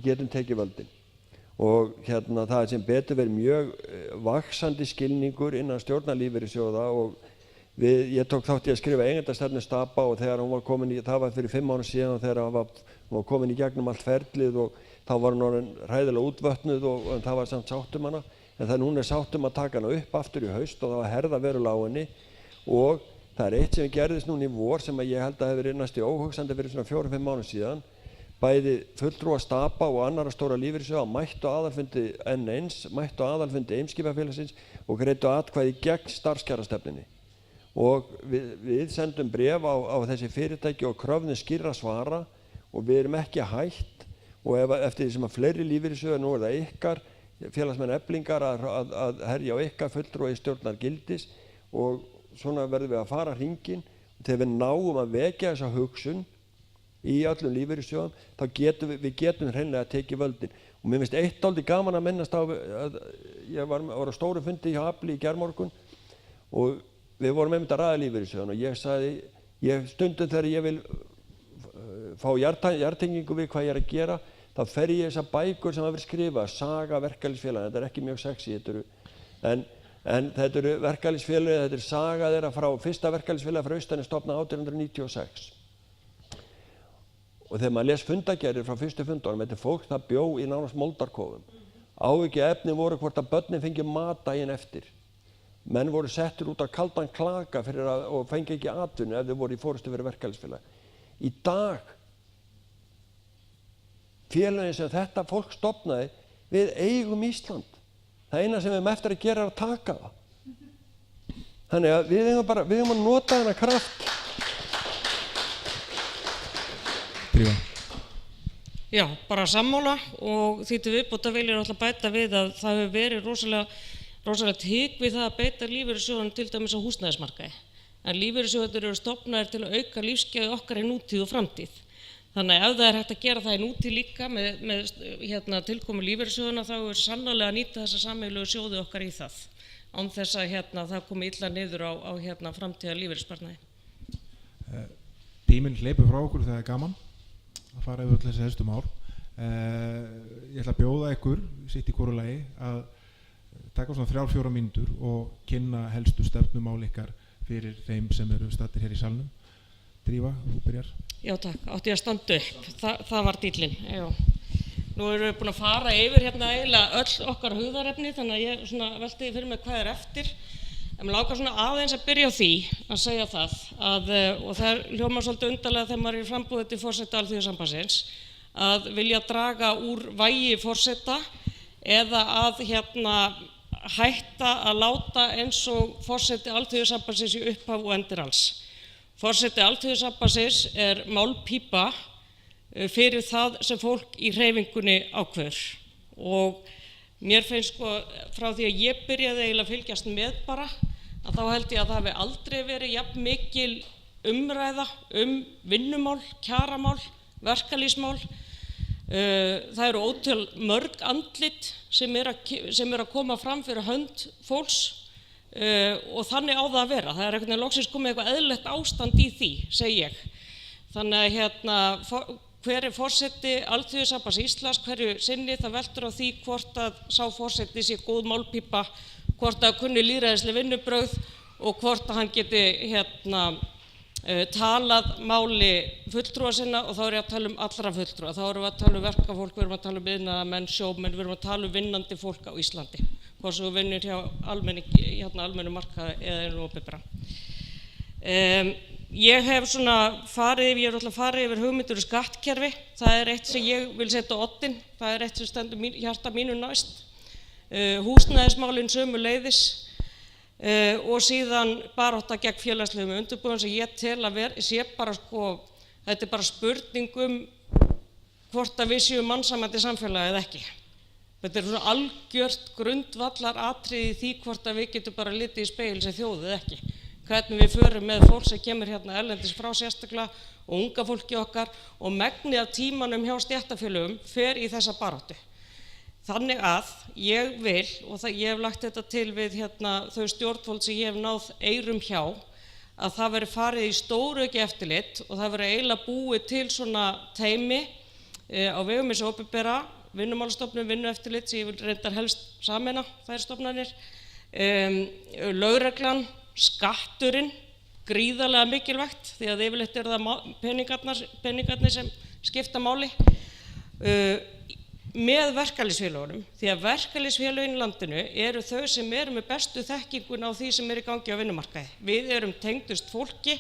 getum tekið völdin. Og hérna það sem betur verið mjög vaxandi skilningur innan stjórnar lífeyrissjóða og ég tók þátt í að skrifa eigendastefnu Stapa og þegar hún var komin í, það var fyrir 5 árum síðan og þegar hún var komin í gegnum allt ferlið og þá var hún orðin hræðilega útvötnuð og það var samt sátt hana, en það núna er sátt að taka hana upp aftur í haust og það var herða verulega á henni og það er eitt sem gerðist núna í vor sem að ég held að hefur verið næstu óhugsandi fyrir svona 4-5 árum síðan. Bæði fulltrúar Stapa og annara stóra lífeyrissjóða mættu aðalfundi N1, mættu aðalfundi Eimskipafélagsins og greiddu atkvæði gegn starfskjarastefnunni. Og við sendum bréf á þessi fyrirtæki og kröfðum skýrra svara og við erum ekki hætt og eftir því sem að fleiri lífeyrissjóðir, nú er það ykkar, félagsmenn Eflingar að herja á ykkar fulltrúa í stjórnar gildis og svona verðum við að fara hringinn þegar við náum að vekja þessa hugsun í öllum lífeyrissjóðum, þá getum við hreinlega að tekið völdin. Og mér finnst eitt dálítið gaman að minnast á, ég var á stóru fundi hjá Afli í gærmorgun og við vorum einmitt að ræða lífeyrissjóðan og ég sagði, stundum þegar ég vil fá jartengingu við hvað ég er að gera, þá fer ég þessar bækur sem hafa verið skrifað, Saga verkalýðsfélaga, þetta er ekki mjög sexy, en þetta eru verkalýðsfélög, þetta er saga þeirra frá fyrsta verkalýðsfélag frá Austan er stofnað 1896. Og þegar maður les fundagerðir frá fyrstu fundunum, þetta er fólk það bjó í nánast moldarkofum. Áhyggjuefni voru hvort að börnin fengi mat daginn eftir. Menn voru settir út á kaldan klaka og fengi ekki atvinnu ef þeir voru í forystu fyrir verkalýðsfélag. Í dag, félögin sem þetta fólk stofnaði, við eigum Ísland. Það eina sem við hefum eftir að gera er að taka það. Þannig að við eigum að nota þennan kraft. Já, bara sammála og því til viðbótar vil ég alltaf bæta við að það hefur verið rosalega hik við það að beita lífeyrissjóðunum til dæmis á húsnæðismarkaði. En lífeyrissjóðunir eru stofnaðir til að auka lífsgæði okkar í nútíð og framtíð. Þannig að ef það er hægt að gera það í nútíð líka með tilkomu lífeyrissjóðuna þá er sannarlega að nýta þessa sameiginlegu sjóði okkar í það. Án þess að það komi illa niður á framtíðar lífeyrissparnaði. Tíminn hleypur frá okkur þegar það er gaman að fara yfir öll þessi helstu mál. Ég ætla að bjóða ykkur sitt í hvoru lagi að taka svona 3-4 mínútur og kynna helstu stefnumál ykkar fyrir þeim sem eru staddir hér í salnum. Drífa, þú byrjar. Já takk, átti ég að standa upp, það var dýllinn. Nú erum við búin að fara yfir eiginlega öll okkar hugðarefni þannig að ég velti fyrir mig hvað er eftir. En mér langar svona aðeins að byrja á því að segja það og það hljómar svolítið undarlega þegar maður er í framboði til forseta Alþýðusambandsins að vilja draga úr vægi forseta eða að hætta að láta eins og forseti Alþýðusambandsins í upphaf og endir alls. Forseti Alþýðusambandsins er málpípa fyrir það sem fólk í hreyfingunni ákveður og mér finnst frá því að ég byrjaði eiginlega að fylgjast með bara að þá held ég að það hafi aldrei verið jafn mikil umræða vinnumál, kjaramál, verkalýðsmál. Það eru ótal mörg andlit sem er að koma fram fyrir hönd fólks og þannig á það að vera. Það er einhvern veginn loksins komið eitthvað eðlilegt ástand í því, segi ég. Þannig að hver er forseti Alþýðusambands Íslands hverju sinni, það veltur á því hvort að sá forseti sé góð málpípa, hvort að kunni lýðræðisleg vinnubrögð og hvort að hann geti talað máli fulltrúa sinna, og þá er ég að tala allra fulltrúa. Þá erum við að tala verkafólk, við erum að tala iðnaðarmenn, sjómenn, við erum að tala vinnandi fólk á Íslandi, hvort sem við vinnum hjá almennu markaði eða einu opinbera. Ég hef farið yfir hugmyndir skattkerfi. Það er eitt sem ég vil setja á oddinn, það er eitt sem stendur hjarta mínu næst. Húsnæðismálin sömuleiðis og síðan barátta gegn félagslegum undirbúðum sem ég tel að sé bara þetta er bara spurning hvort að við séum mannsæmandi samfélagi eða ekki. Þetta er svona algjört grundvallaratriði í því hvort að við getum bara litið í spegil sem þjóð eða ekki. Hvernig við förum með fólk sem kemur hérna erlendis frá sérstaklega og unga fólki okkar, og megnið af tímanum hjá stéttarfélögum fer í þessa baráttu. Þannig að ég vil, og ég hef lagt þetta til við þau stjórnvöld sem ég hef náð eyrum hjá, að það veri farið í stórauki eftirlit og það veri eiginlega búið til svona teymi á vegum hins opinbera, Vinnumálastofnun, Vinnueftirlit sem ég vil reyndar helst sameina þær stofnanir, lögreglan, skatturinn, gríðarlega mikilvægt því að yfirleitt það peningarnir sem skipta máli, með verkalýðsfélögunum, því að verkalýðsfélögin í landinu eru þau sem eru með bestu þekkinguna á því sem er í gangi á vinnumarkaði. Við erum tengdust fólki,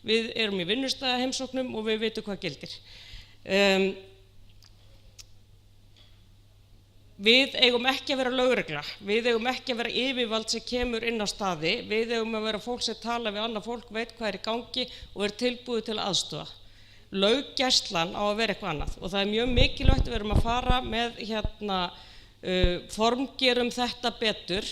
við erum í vinnustaðaheimsóknum og við vitum hvað gildir. Við eigum ekki að vera lögregla, við eigum ekki að vera yfirvald sem kemur inn á staði, við eigum að vera fólk sem tala við annað fólk, veit hvað er í gangi og er tilbúið til að aðstoða. Löggæslan á að vera eitthvað annað og það er mjög mikilvægt að við erum að fara með formgerum þetta betur,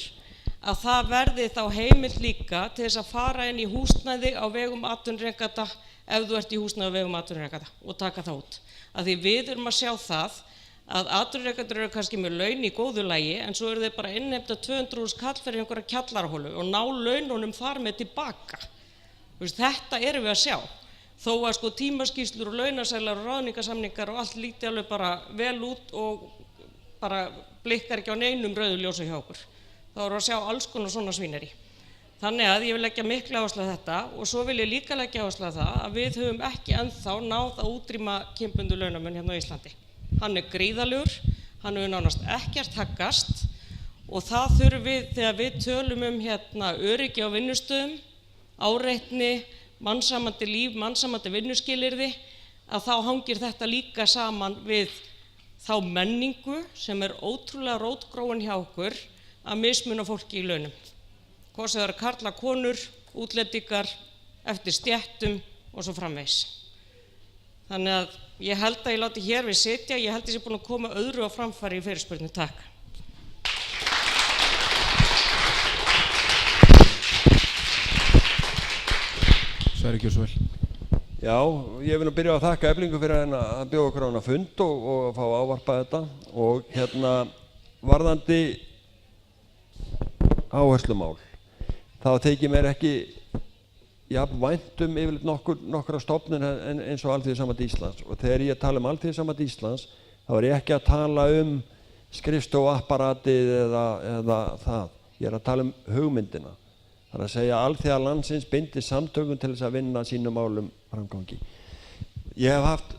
að það verði þá heimild líka til þess að fara inn í húsnæði á vegum atvinnurekanda ef þú ert í húsnæði á vegum atvinnurekanda og taka það út. Að því við erum að sjá það að atvinnurekendur eru kannski með laun í góðu lagi en svo eru þeir bara innheimta 200.000 kall fyrir einhverja kjallaraholu og ná laununum þar með tilbaka. Þetta erum við að sjá. Þó að tímaskýrslur og launaseðlar og ráðningarsamningar og allt líti alveg bara vel út og bara blikkar ekki á neinum rauðu ljósi hjá okkur. Þá erum við að sjá alls konar svona svíneri. Þannig að ég vil leggja mikla áherslu á þetta og svo vil ég líka leggja áherslu á það að við höfum ekki ennþá náð að útrýma kynbundnu launamun hérna á Íslandi. Hann er gríðarlegur, hann hefur nánast ekkert haggast og það þurfum við þegar við tölum öryggi á vinnustöðum, áreitni, mannsæmandi líf, mannsæmandi vinnuskilyrði, að þá hangir þetta líka saman við þá menningu sem er ótrúlega rótgróin hjá okkur að mismuna fólki í launum. Hvort sem það eru karlar, konur, útlendingar, eftir stéttum og svo framvegis. Þannig að ég held að ég láti hér við sitja, ég held að ég sé búin að koma öðru á framfæri í fyrirspurningu. Takk. Það er ekki svo vel. Já, ég vil nú byrja að þakka Eflingu fyrir að bjóða okkur á hana fund og fá ávarpa þetta og varðandi áherslumál þá þykir mér ekki vænt yfirleitt nokkra stofnun eins og Alþýðusamband Íslands og þegar ég tala Alþýðusamband Íslands þá er ég ekki að tala skrifstofuapparatið eða það, ég er að tala hugmyndina. Það er að segja að alþýða landsins bindi samtökum til þess að vinna sínum málum framgangi. Ég hef haft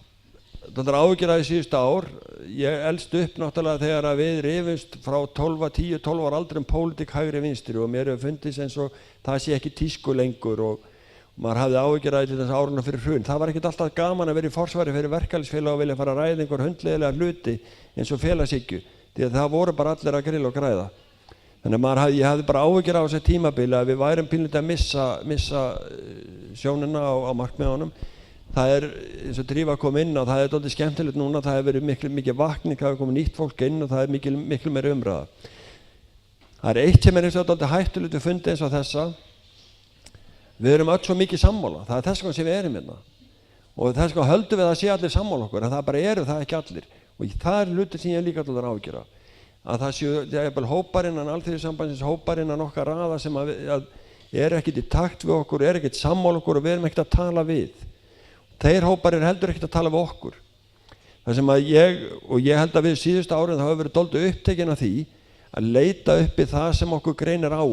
áhyggjur af því síðustu ár. Ég elst upp náttúrulega þegar að við rifumst frá 10-12 ára aldrei pólitík hægri vinstri og mér hefur fundist eins og það sé ekki tísku lengur og maður hafði áhyggjur af því til þess áruna fyrir hrun. Það var ekkert alltaf gaman að vera í forsvari fyrir verkalýðsfélag og vilja fara að ræða einhver hundleiðilega hluti eins og félagshyggju því að það voru bara allir að grilla og græða. Þannig að ég hafði bara áhyggjur á þessu tímabili að við værum pínlítið að missa sjónina á markmiðunum. Það er eins og Drífa kom inn og það er dálítið skemmtilegt núna, það hefur verið mikið vakning, það hefur komið nýtt fólk inn og það er miklu meiri umræða. Það er eitt sem er eins og dálítið hættulegt við fundi eins og þessa Við erum öll svo mikið sammála, það þess vegna sem við erum hérna. Og þess vegna höldum við að sé allir sammála okkur, en það bara eru það ekki allir. Og það hlutir sem ég líka allir ágjöra. Að það séu hópar innan Alþýðusambandsins, hópar innan okkar raða sem að ekkert í takt við okkur, ekkert sammála okkur og við erum ekkert að tala við. Þeir hópar heldur ekkert að tala við okkur. Það sem að ég held að við síðustu árið hafa verið dálítið upptekin af því að leita uppi það sem okkur greinir á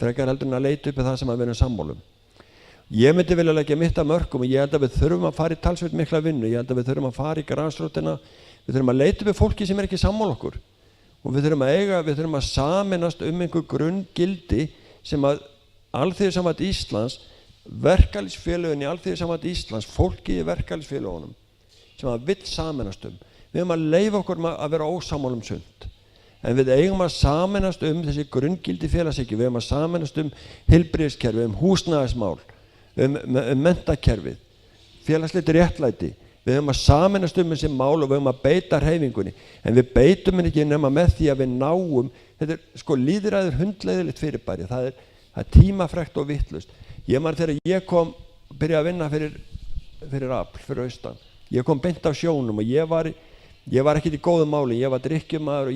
frekar heldur en að leita uppi það sem að við erum sammálum. Ég myndi vilja leggja mitt af mörkum og ég held að við þurfum að fara í talsveit mikla vinnu, ég held að við þurfum að fara í grasrótina, við þurfum að leita uppi fólki sem ekki sammála okkur og við þurfum að sameinast einhver grunngildi sem að Alþýðusamband Íslands, verkalýðsfélögin í Alþýðusamband Íslands, fólkið í verkalýðsfélögunum sem að vill sameinast Við höfum að leyfa okkur að vera ósammála sumt. En við eigum að sameinast þessi grunngildi félagshyggju, við eigum að sameinast heilbrigðiskerfi, húsnæðismál, menntakerfið, félagslegt réttlæti. Við höfum að sameinast þessi mál og við höfum að beita hreyfingunni. En við beitum henni ekki nema með því að við náum, þetta lýðræði hundleiðilegt fyrirbæri, það er tímafrekt og vitlaust. Ég man þegar ég byrjaði að vinna fyrir afl, fyrir austan. Ég kom beint af sjónum og ég var ekkert í góðum máli, ég var drykkjumaður og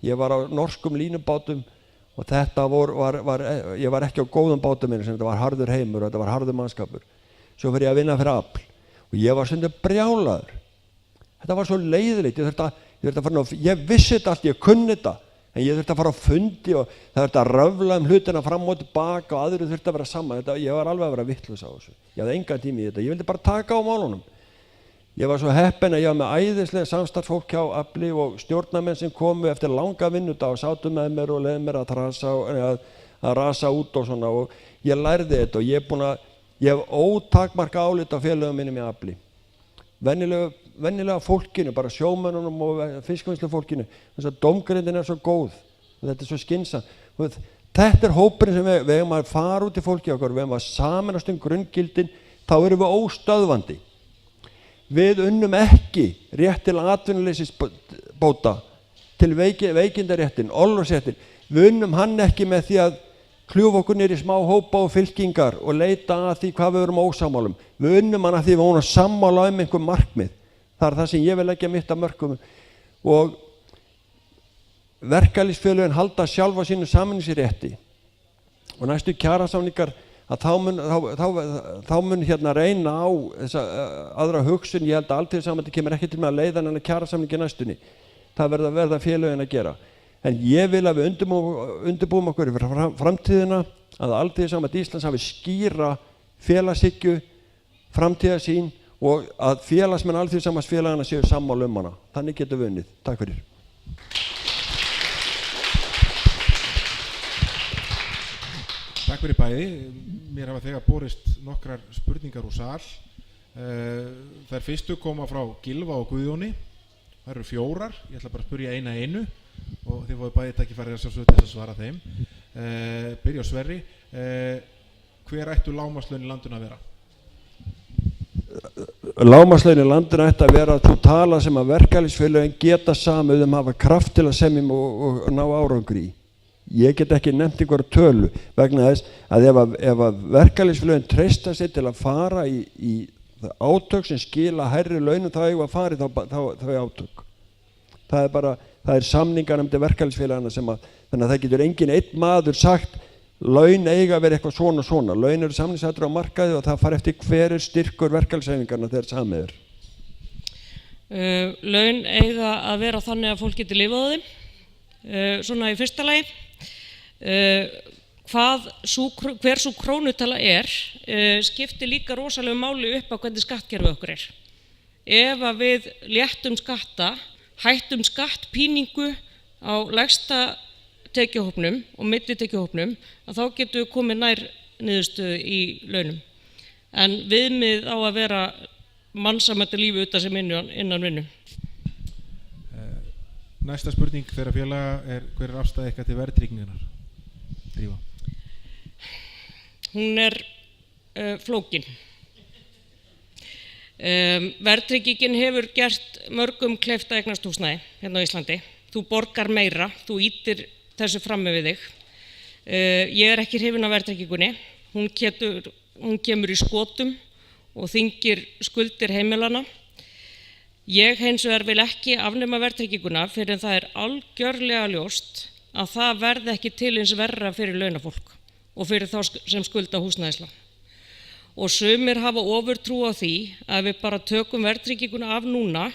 ég var á norskum línubátum og þetta ég var ekki á góðum bátum minni sem þetta var harður heimur og þetta var harður mannskapur. Svo fyrir ég að vinna fyrir afl og ég var stundum brjálaður. Þetta var svo leiðilegt, ég vissi þetta allt, ég kunni þetta, en ég þurfti að fara á fundi og það þurfti að röfla hlutina fram og tilbaka og aðrir þurfti að vera saman. Ég var alveg að vera vitlaus á þessu. Ég hafði engan tíma í þetta, ég vildi bara taka á málunum. Ég var svo heppinn að ég var með æðislega samstarfsfólk hjá afli og stjórnarmenn sem komu eftir langa vinnudag og sátu með mér og leiði mér að rasa út og svona og ég lærði þetta og ég hef ótakmarka álit á félögum mínum í afli. Venjulega fólkinu, bara sjómönnunum og fiskvinnslufólkinu, þess að dómgrindin svo góð og þetta svo skynsamt. Þetta hópurinn sem við eigum að fara út í fólki okkur, við eigum að sameinast grunngildin, þá erum við óstöðvandi. Við unnum ekki rétt til atvinnuleysisbóta, til veikindaréttin, orlofsréttin. Við unnum hann ekki með því að kljúfa okkur niður í smá hópa og fylkingar og leita að því hvað við erum ósamálum. Við unnum hann að því við vorum sammála einhver markmið. Það er það sem ég vil leggja mitt af mörkum. Og verkalýðsfélögin halda sjálfa sínu sameiningsrétti. Og næstu kjarasamningar að þá mun reyna á þessa aðra hugsun. Ég held að Alþýðusambandið kemur ekki til með að leiða hennar kjarasamningi næstunni. Það verða félögin að gera. En ég vil að við undirbúum okkur í framtíðina að Alþýðusamband Íslands hafi skýra félagshyggju, framtíðarsýn og að félagsmenn Alþýðusambandsfélagana séu sammála hana. Þannig getum við unnið. Takk fyrir. Takk fyrir bæði. Mér hafa þegar borist nokkrar spurningar úr sal. Þær fyrstu koma frá Gylfa og Guðjóni. Það eru 4. Ég ætla bara að spyrja einu og þið fóðu bæði tækifæri þess að svara þeim. Byrja á Sverri. Hver ættu lágmarkslaun í landinu að vera? Lágmarkslaun í landinu ætti að vera svo tala sem að verkalýðsfélögin geta samið hafa kraft til að semja og ná árangri í. Ég get ekki nefnt einhverja tölu vegna þess að ef að verkalýðsfélögin treysta sig til að fara í átök sem skila hærri launum þá eigum að fara í þá átök. Það er samningarnefndi verkalýðsfélagana þannig að það getur engin einn maður sagt laun eiga að vera eitthvað svona. Laun eru samningsatriði á markaði og það fara eftir hver styrkur verkalýðshreyfingarinnar þegar samið er. Laun eiga að vera þannig að fólk getur lifað á þeim. Svona í fyrsta lagi. Hver sú krónutala skiptir líka rosalega máli upp á hvernig skattkerfi okkur er. Ef að við léttum skatta, hættum skattpíningu á lægsta tekjuhópnum og millitekjuhópnum, að þá getum við komið nær niðurstöðu í launum. En viðmið á að vera mannsæmandi lífi utan sem innan vinnu. Næsta spurning þeirra félaga hver er afstæða ykkar til verðtryggingarinnar? Drífa. Hún er flókin. Verðtryggingin hefur gert mörgum kleift að eignast húsnæði hérna á Íslandi. Þú borgar meira, þú ýtir þessu fram með þig. Ég ekki hrifin af verðtryggingunni, hún kemur í skotum og þyngir skuldir heimilana. Ég hins vegar vil ekki afnema verðtrygginguna fyrir en það algjörlega ljóst að það verði ekki til eins verra fyrir launafólk og fyrir þá sem skulda húsnæðislán. Og sumir hafa ofurtrú á því að við bara tökum verðtrygginguna af núna,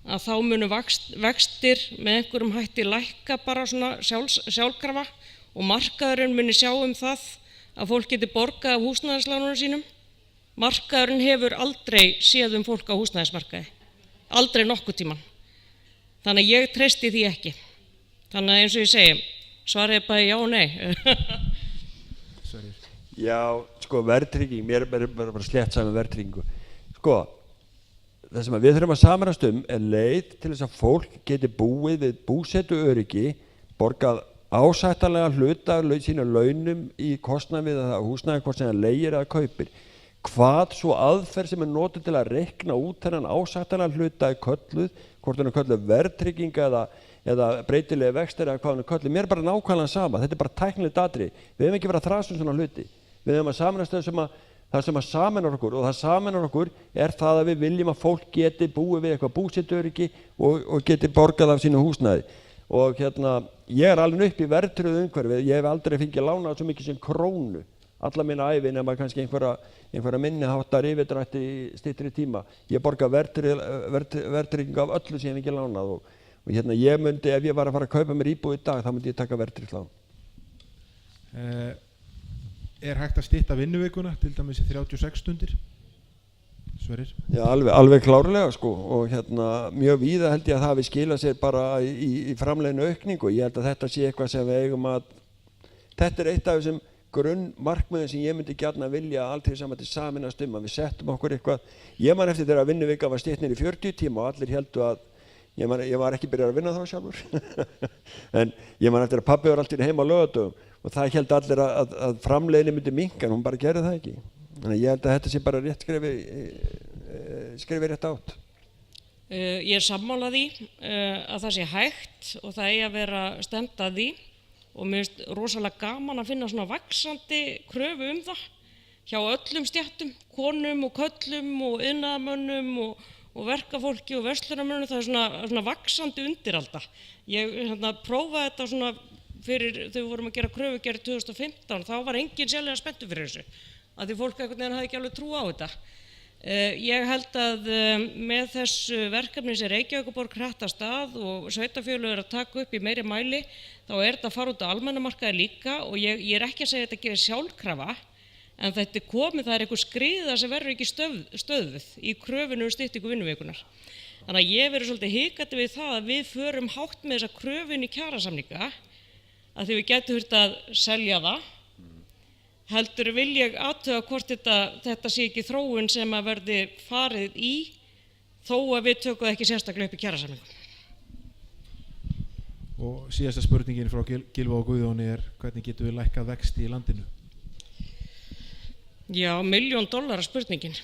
að þá munu vextir með einhverjum hætti lækka bara svona sjálfkrafa og markaðurinn muni sjá það að fólk geti borgað af húsnæðislánunum sínum. Markaðurinn hefur aldrei séð fólk á húsnæðismarkaði, aldrei nokkuð tíman. Þannig að ég treysti því ekki. Þannig að eins og ég segi, svarið bara já og nei. Já, sko, verðtrygging, mér bara slétt saman verðtryggingu. Sko, það sem við þurfum að samanast leið til þess að fólk geti búið við búsetuöryggi, borgað ásættanlega hluta af sína launum í kostnað við það húsnæði, hvort sem það leigir eða kaupir. Hvað svo aðferð sem notuð til að reikna út þennan ásættanlega hluta kölluð, hvort hann kölluð verðtrygging eða breytilega vextir eða hvað hann kölluð, mér bara nákvæmlega sama, þetta bara tæknilegt atriði. Við hefum ekki verið að þrasa svona hluti. Við hefum að samanast það sem að saminar okkur, og það saminar okkur það að við viljum að fólk geti búið við eitthvað búsetuöryggi og geti borgað af sínu húsnæði. Og ég alveg upp í verðtryggðu umhverfi, ég hef aldrei fengið lánað svo mikið sem krónu alla mína ævi nema kannski einhverja minni háttar yfirdrætti í styttri tíma. Ég borga verðtryggingu af öllu sem ég hef ekki lánað og ég myndi, ef ég var að fara að kaupa mér íbúð í dag, þá myndi ég taka verðtryggt lán. Hægt að stytta vinnuvikuna, til dæmis í 36 stundir? Sverrir? Já, alveg klárlega sko, og mjög víða held ég að það hafi skilað sér bara í framleiðinu aukningu. Ég held að þetta sé eitthvað sem við eigum að, þetta eitt af þessum grunnmarkmiðum sem ég myndi gjarna vilja að Alþýðusambandið sameinast að við settum okkur eitthvað. Ég man eftir þegar vinnuvika var stytt niður í 40 tíma og allir heldu að ég var ekki byrjað að vinna þá sjálfur en ég man eftir að pabbi var alltaf heima á laugardögum og það held allir að framleiðni myndi minnka en hún bara gerði það ekki. Þannig að ég held að þetta sé bara rétt skrifi rétt átt. Ég sammála því að það sé hægt og það eigi að vera stefnt að því og mér finnst rosalega gaman að finna svona vaxandi kröfu það hjá öllum stéttum, konum og körlum og iðnaðarmönnum og verkafólki og verslunarmönnum. Það svona vaxandi undir alltaf. Ég prófaði þetta svona fyrir þegar við vorum að gera kröfugerð 2015, þá var enginn sérlega spenntur fyrir þessu, af því fólk einhvern veginn hafði ekki alveg trú á þetta. Ég held að með þessu verkefni sem Reykjavíkurborg hratt af stað og sveitarfélög að taka upp í meiri mæli, þá þetta að fara út á almennamarkaði líka og ég ekki að segja að þetta gerir sjálfkrafa, en þetta komið, það einhver skriða sem verður ekki stöðvuð í kröfunu styttingu vinnuvikunar. Þannig að ég verið svolítið hikandi við það að við förum hátt með þessa kröfun í kjarasamninga, að því við getum þurft að selja það, heldur vil ég athuga hvort þetta sé ekki þróun sem að verði farið í þó að við tökum það ekki sérstaklega upp í kjarasamningum. Og síðasta spurningin frá Gylfa og Guðjóni hvernig getum við lækkað vexti í landinu? Já, $1 milljón spurningin,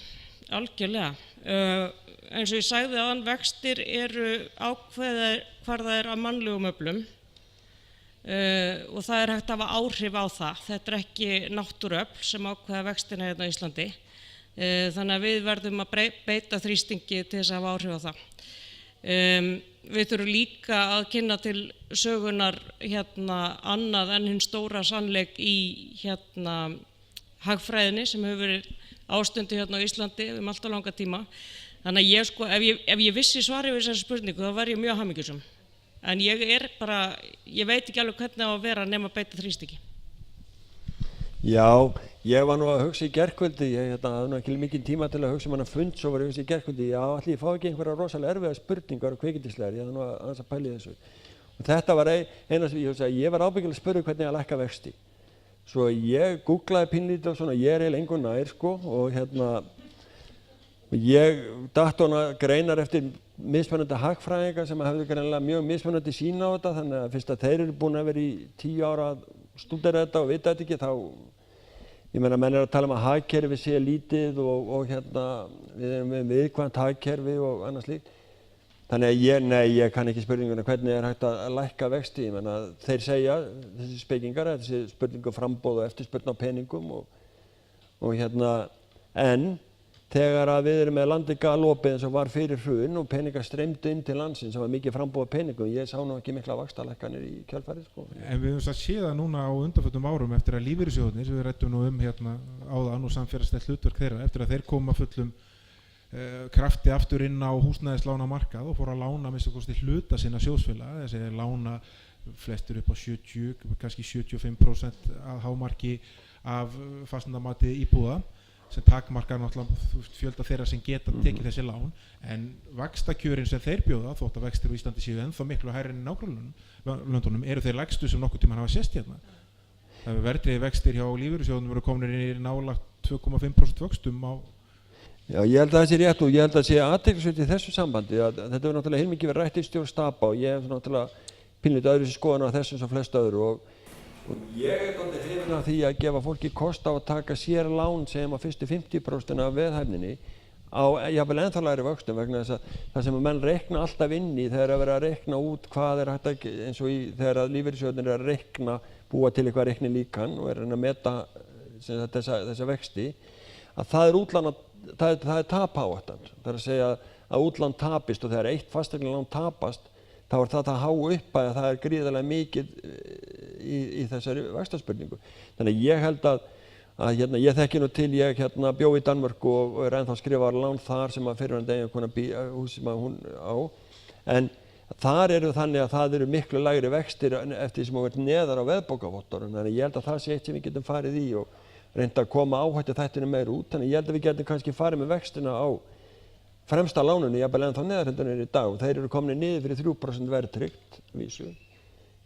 algjörlega. Eins og ég sagði að vextir eru ákveðið hvar það af mannlegum öflum. Og það hægt að hafa áhrif á það. Þetta ekki náttúruöfl sem ákveða vextina hérna á Íslandi. Þannig að við verðum að beita þrýstingi til þess að hafa áhrif á það. Við þurfum líka að kynna til sögunar annað en hinn stóra sannleik í hagfræðinni sem hefur verið ástundi hérna á Íslandi alltaf langa tíma. Þannig að ef ég vissi svarið við þessari spurningu þá var ég mjög hamingjusöm. En ég veit ekki alveg hvernig á að vera nema að beita þrýstingi. Já, ég var nú að hugsa í gærkvöldi, ég hafði ekki mikinn tíma til að hugsa hana fund, svo var ég að hugsa í gærkvöldi, já, allir ég fá ekki einhverja rosalega erfiða spurningar og kvikindislegar, ég hafði nú aðeins að pæla í þessu. Og þetta var eina sem ég var ábyggilega að spyrja hvernig að lækka vexti. Svo ég googlaði pínlítið og svona, ég eiginlega engu nær, sko, og ég datt hana greinar eftir mismunandi hagfræðinga sem hefðu greinilega mjög mismunandi sín á þetta, þannig að fyrst að þeir eru búin að vera í 10 ára að stúdera þetta og vita þetta ekki, þá ég meina menn að tala að hagkerfi sé lítið og við erum með viðkvæmt hagkerfi og annað slíkt. Þannig að ég kann ekki spurninguna hvernig hægt að lækka vexti. Ég meina, þeir segja, þessi spekingar, þessi spurningu framboð og eftirspurn á peningum og en þegar að við erum með landið galopið eins og var fyrir hrun og peningar streymdu inn til landsins sem var mikið framboð af peningum, ég sá nú ekki mikla vaxtalækkanir í kjölfarið sko. En við höfum séð það núna á undanförnum árum eftir að lífeyrissjóðirnir, sem við ræddum nú áðan og samfélagslegt hlutverk þeirra, eftir að þeir koma fullum krafti aftur inn á húsnæðislánamarkað og fóru að lána minnst kosti hluta sinna sjóðsfélaga, þessi lána flestir upp á 70, kannski 75% að hámarki af fasteignamati íbúða sem takmarkar náttúrulega fjölda þeirra sem geta tekið þessi lán, en vaxtakjörin sem þeir bjóða, þótt að vextir á Íslandi séu ennþá miklu hærri en í nágrannalöndunum, eru þeir lægstu sem nokkuð tímann hafa sést hérna. Það er verðtryggðir vextir hjá lífeyrissjóðunum eru komin í nálægt 2,5% vöxtum á. Já, ég held að það sé rétt og ég held að það sé athyglisvert í þessu sambandi að þetta hefur náttúrulega heilmikið verið rætt í stjórn Stapa og ég hef náttúrulega pínlítið öðru skoðun á þessu sem flest öðru og ég er náttúrulega hrifinn af því að gefa fólki kost á að taka sér lán sem að fyrstu 50% af veðhæfninni á jafnvel ennþá lægri vöxtum vegna þess að það sem að menn reikna alltaf inn í þegar að vera að reikna út hvað er hægt að, eins og þegar að lífeyrissjóðirnir er að reikna, búa til eitthvað reiknilíkan og er að meta þessa vexti, að það er útlán, það er tapaáhættan. Það er að segja að útlán tapist og þegar eitt fasteignalán tapast þá er það há upp að það er gríðarlega mikið í þessari vaxtaspurningu. Þannig ég held að ég þekki nú til, ég bjó í Danmörku og er ennþá skrifað lán þar sem að fyrrverandi eiginkona hús sem að hún á, en þar eru þannig að það eru miklu lægri vextir eftir því sem að vera neðar á veðbókavottorðum, þannig ég held að það sé eitt sem við getum farið í og reynda að koma áhættu þættinu meir út, þannig ég held að við getum kannski farið með vextina á fremsta lánunni, jafnvel ennþá neðar heldur en í dag og þeir eru komin niður fyrir 3% verðtryggt vísu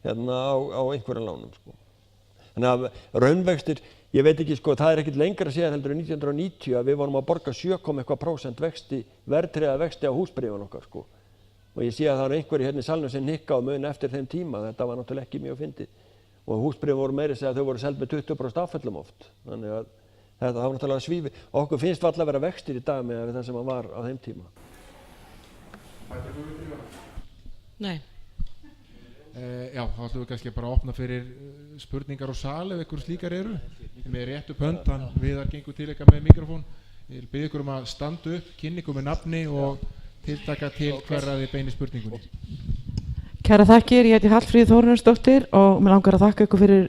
á einhverjum lánum sko. Þannig að raunvextir, ég veit ekki sko, það er ekkert lengra síðan heldur en 1990 að við vorum að borga 7,eitthvað% vexti, verðtryggða vexti á húsbréfun okkar sko. Og ég sé að það eru einhverjir hérna í salnum sem nikka á mun eftir þeim tíma, þetta var náttúrulega ekki mjög fyndið og húsbréfun voru meira að segja að þau voru seld með 20% afföllum oft. Þannig að þetta var náttúrulega svífi og okkur finnst alltaf að vera vextir í dag með það sem að var á þeim tíma. Nei. Já, þá ætlum við kannski bara að opna fyrir spurningar og sal ef einhver slíkar eru. Með rétt upp hönd, hann Viðar gengur til eitthvað með mikrofón. Ég vil biðja ykkur um að standa upp, kynna ykkur með nafni og tiltaka til hverra þið beinir spurningunni. Kæra þakkir, ég heiti Hallfríður Þórarinsdóttir og mér langar að þakka ykkur fyrir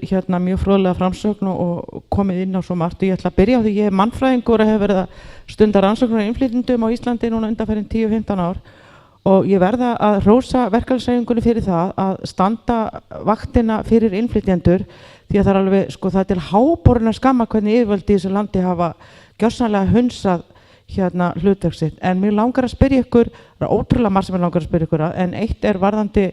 mjög fróðlega framsögn og komið inn á svo margt. Ég ætla að byrja á því ég er mannfræðingur og hef verið að stunda rannsóknir á innflytjendum á Íslandi núna undanfarin 10-15 ár og ég verða að hrósa verkalýðshreyfingunni fyrir það að standa vaktina fyrir innflytjendur því að það er alveg, sko, það er til háborinnar skamma hvernig yfirvöld í þessu landi hafa gjörsamlega hunsað hlutverk sitt, en mér langar að spyrja ykkur, það er ótrúlega margt sem mér langar að spyrja ykkur að, en eitt er varðandi,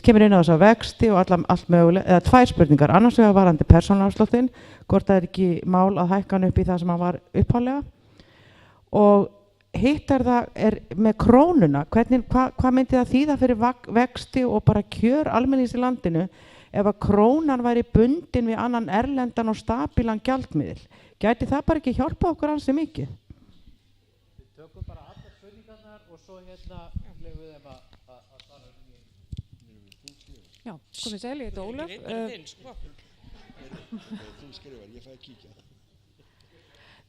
kemur inn á þess að vexti og allt mögulega, eða tvær spurningar, annars vegar varðandi persónuafsláttinn, hvort það er ekki mál að hækka hann upp í það sem hann var upphaflega og hitt er með krónuna, hvað myndi það þýða fyrir vexti og bara kjör almennings í landinu ef að krónan væri bundin við annan erlendan og stabílan gjaldmiðil, gæti það bara ekki hjálpa okkur ansi mikið? Tökum bara allar spurningarnar og svo lefum við þeim að svara Já, komið sæl, ég heiti Ólöf. Þú skrifar, ég fæ að kíkja.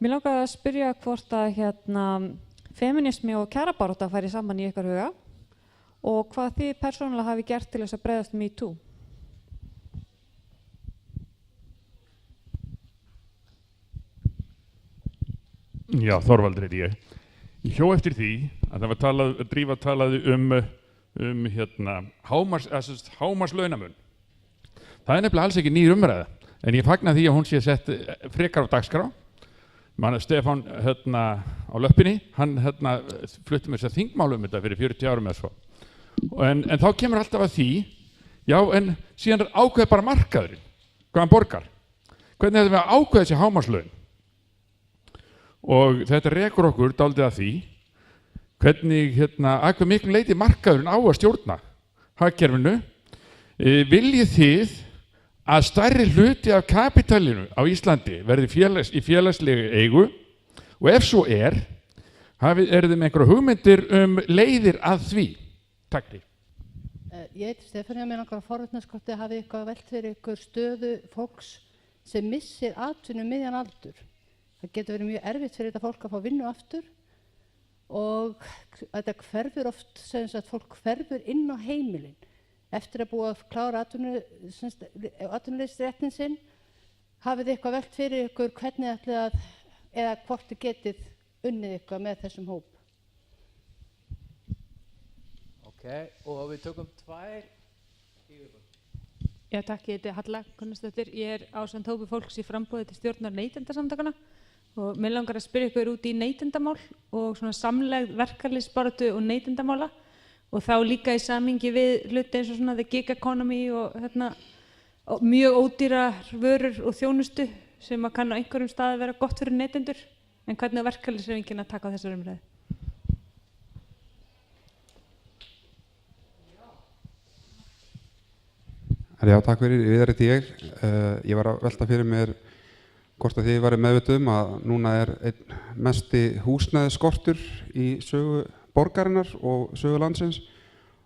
Mér langaði að spyrja hvort að feminismi og kjarabarátta færi saman í ykkar huga og hvað þið persónulega hafi gert til þess að bregðast MeToo. Já, Þorvaldur er ég. Ég hjó eftir því að það var Drífa talaði hámarslaunammun. Það er nefnilega alls ekki nýr umræða, en ég fagna því að hún sé sett frekar á dagskrá. Stefán á löppinni, hann flutti með þess að þingmálu þetta fyrir 40 árum eða svo. En þá kemur alltaf að því, já, en síðan ákveð bara markaðurinn, hvað hann borgar. Hvernig hefði við að ákveða þessi hámarslaun? Og þetta rekur okkur dálítið að því hvernig, að hve miklu leyti markaðurinn á að stjórna hagkerfinu. Viljið þið að stærri hluti af kapitalinu á Íslandi verði í félagslegu eigu og ef svo eru þið með einhverja hugmyndir leiðir að því? tækni. Ég heiti Stefania, mér langar að forvitnarskorti hafi eitthvað velt fyrir ykkur stöðu fólks sem missir atvinnu miðjan aldur. Það getur verið mjög erfitt fyrir þetta fólk að fá vinnu aftur og þetta hverfur oft, sem sagt, fólk hverfur inn á heimilin eftir að búa að klára atvinnuleysisréttinn sinn. Hafið þið eitthvað velt fyrir ykkur hvernig ætlið að, eða hvort þið getið unnið eitthvað með þessum hóp? Ok, og við tökum 2 í viðbót. Já, takk, ég heiti Halla Gunnarsdóttir. Ég ásamt hópi fólks í framboði til stjórnar neytendasamtakana og mér langar að spyrja ykkur út í neytendamál og svona samlegð verkalýðsbaráttu og neytendamála og þá líka í samhengi við hluti eins og svona the gig economy og og mjög ódýrar vörur og þjónustu sem að kann á einhverjum staði vera gott fyrir neytendur, en hvernig er verkalýðshreyfingin að taka á þessar umræðu? Já, takk fyrir. Viðar heiti ég. Ég var að velta fyrir mér hvort að þið væri meðvituð að núna einn mesti húsnæðisskortur í sögu borgarinnar og sögu landsins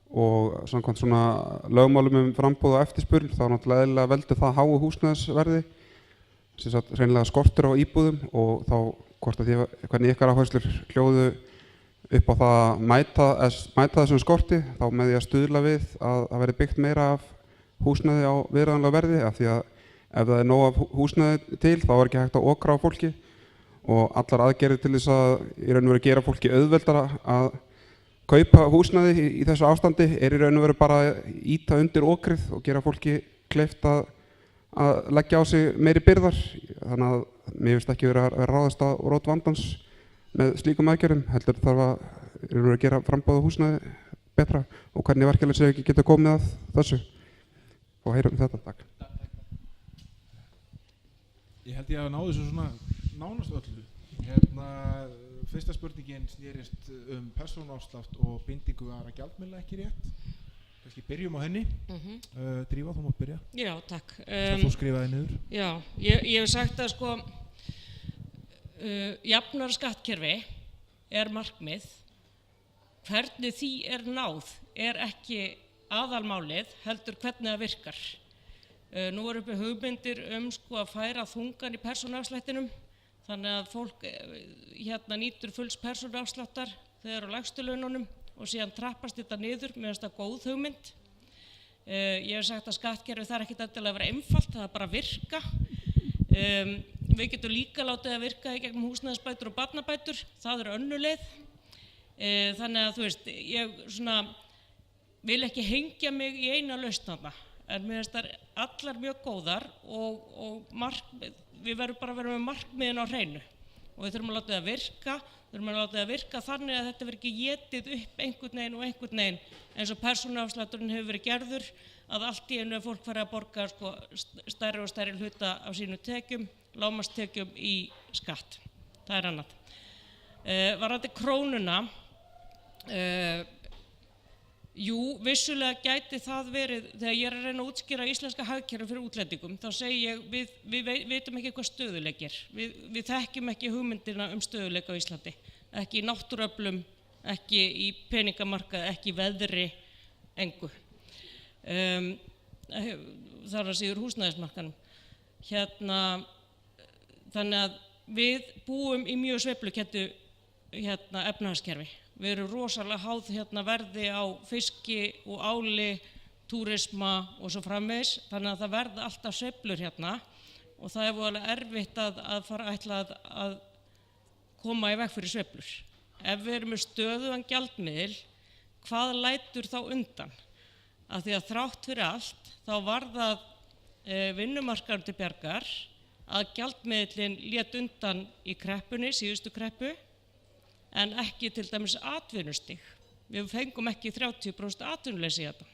og samkvæmt svona lögmálum framboð og eftirspurn þá náttúrulega eðlilega veldur það háu húsnæðisverði sem sagt hreinlega skortur á íbúðum og þá hvort að hvernig ykkar áherslur hljóðu upp á það að mæta þessum skorti þá með því að stuðla við að verði byggt meira af húsnæði á viðráðanlega verði af því að ef það nóg af húsnæði til þá ekki hægt að okra á fólki og allar aðgerðir til þess að í raun og veru gera fólki auðveldara að kaupa húsnæði í þessu ástandi í raun og veru bara að ýta undir okrið og gera fólki kleift að leggja á sig meiri byrðar þannig að mér finnst ekki verið að ráðast á rót vandans með slíkum aðgerðum heldur þarf að gera framboð á húsnæði betra og hvernig verkalýðshreyfingin getur komið að þessu og heyrum þetta. Takk. Ég held ég að ná þessu svona nánast öllu. Fyrsta spurningin snerist persónuafslátt og bindingu aðra gjaldmiðla, ekki rétt? Kannski byrjum á henni. Drífa, þú mátt byrja. Já, takk. Þú skrifaði niður. Já, ég hef sagt að sko jafnara skattkerfi er markmið. Hvernig því er náð er ekki aðalmálið, heldur hvernig það virkar. Nú eru uppi hugmyndir sko að færa þungan í persónuafslættinum þannig að fólk nýtur fulls persónuafsláttar þegar á lægstu laununum og síðan trappast þetta niður, mér finnst það góð hugmynd. Ég hef sagt að skattkerfið þarf ekkert endilega að vera einfalt, það er bara að virka. Við getum líka látið að virka í gegnum húsnæðisbætur og barnabætur, það er önnur leið. Þannig að þú veist, ég svona vil ekki hengja mig í eina lausn þarna, en mér finnst þær allar mjög góðar og við verðum bara að vera með markmiðin á hreinu og við þurfum að láta það virka, þannig að þetta verður ekki étið upp einhvern veginn eins og persónuafslátturinn hefur verið gerður að allt í einu fólk fari að borga sko, stærri og stærri hluta af sínu tekjum, lágmarkstekjum í skatt. Það er annað. Varðandi krónuna, jú, vissulega gæti það verið, þegar ég er að reyna að útskýra íslenska hagkerfi fyrir útlendingum, þá segi ég, við veitum ekki hvað stöðugleiki er. Við þekkjum ekki hugmyndina stöðugleika á Íslandi, ekki í náttúruöflum, ekki í peningamarkaði, ekki í veðri, engu. Þar að síður húsnæðismarkaðnum. Þannig að við búum í mjög sveiflukenndu efnahagskerfi. Við erum rosalega háð verði á fiski og áli, túrisma og svo framvegis, þannig að það verða alltaf sveiflur og það er voðalega erfitt að fara að koma í veg fyrir sveiflur. Ef við erum með stöðugan gjaldmiðil, hvað lætur þá undan? Af því að þrátt fyrir allt, þá var það vinnumarkaðurinn til bjargar að gjaldmiðillinn lét undan í kreppunni, síðustu kreppu, en ekki til dæmis atvinnustig. Við fengum ekki 30% atvinnuleysi í þetta.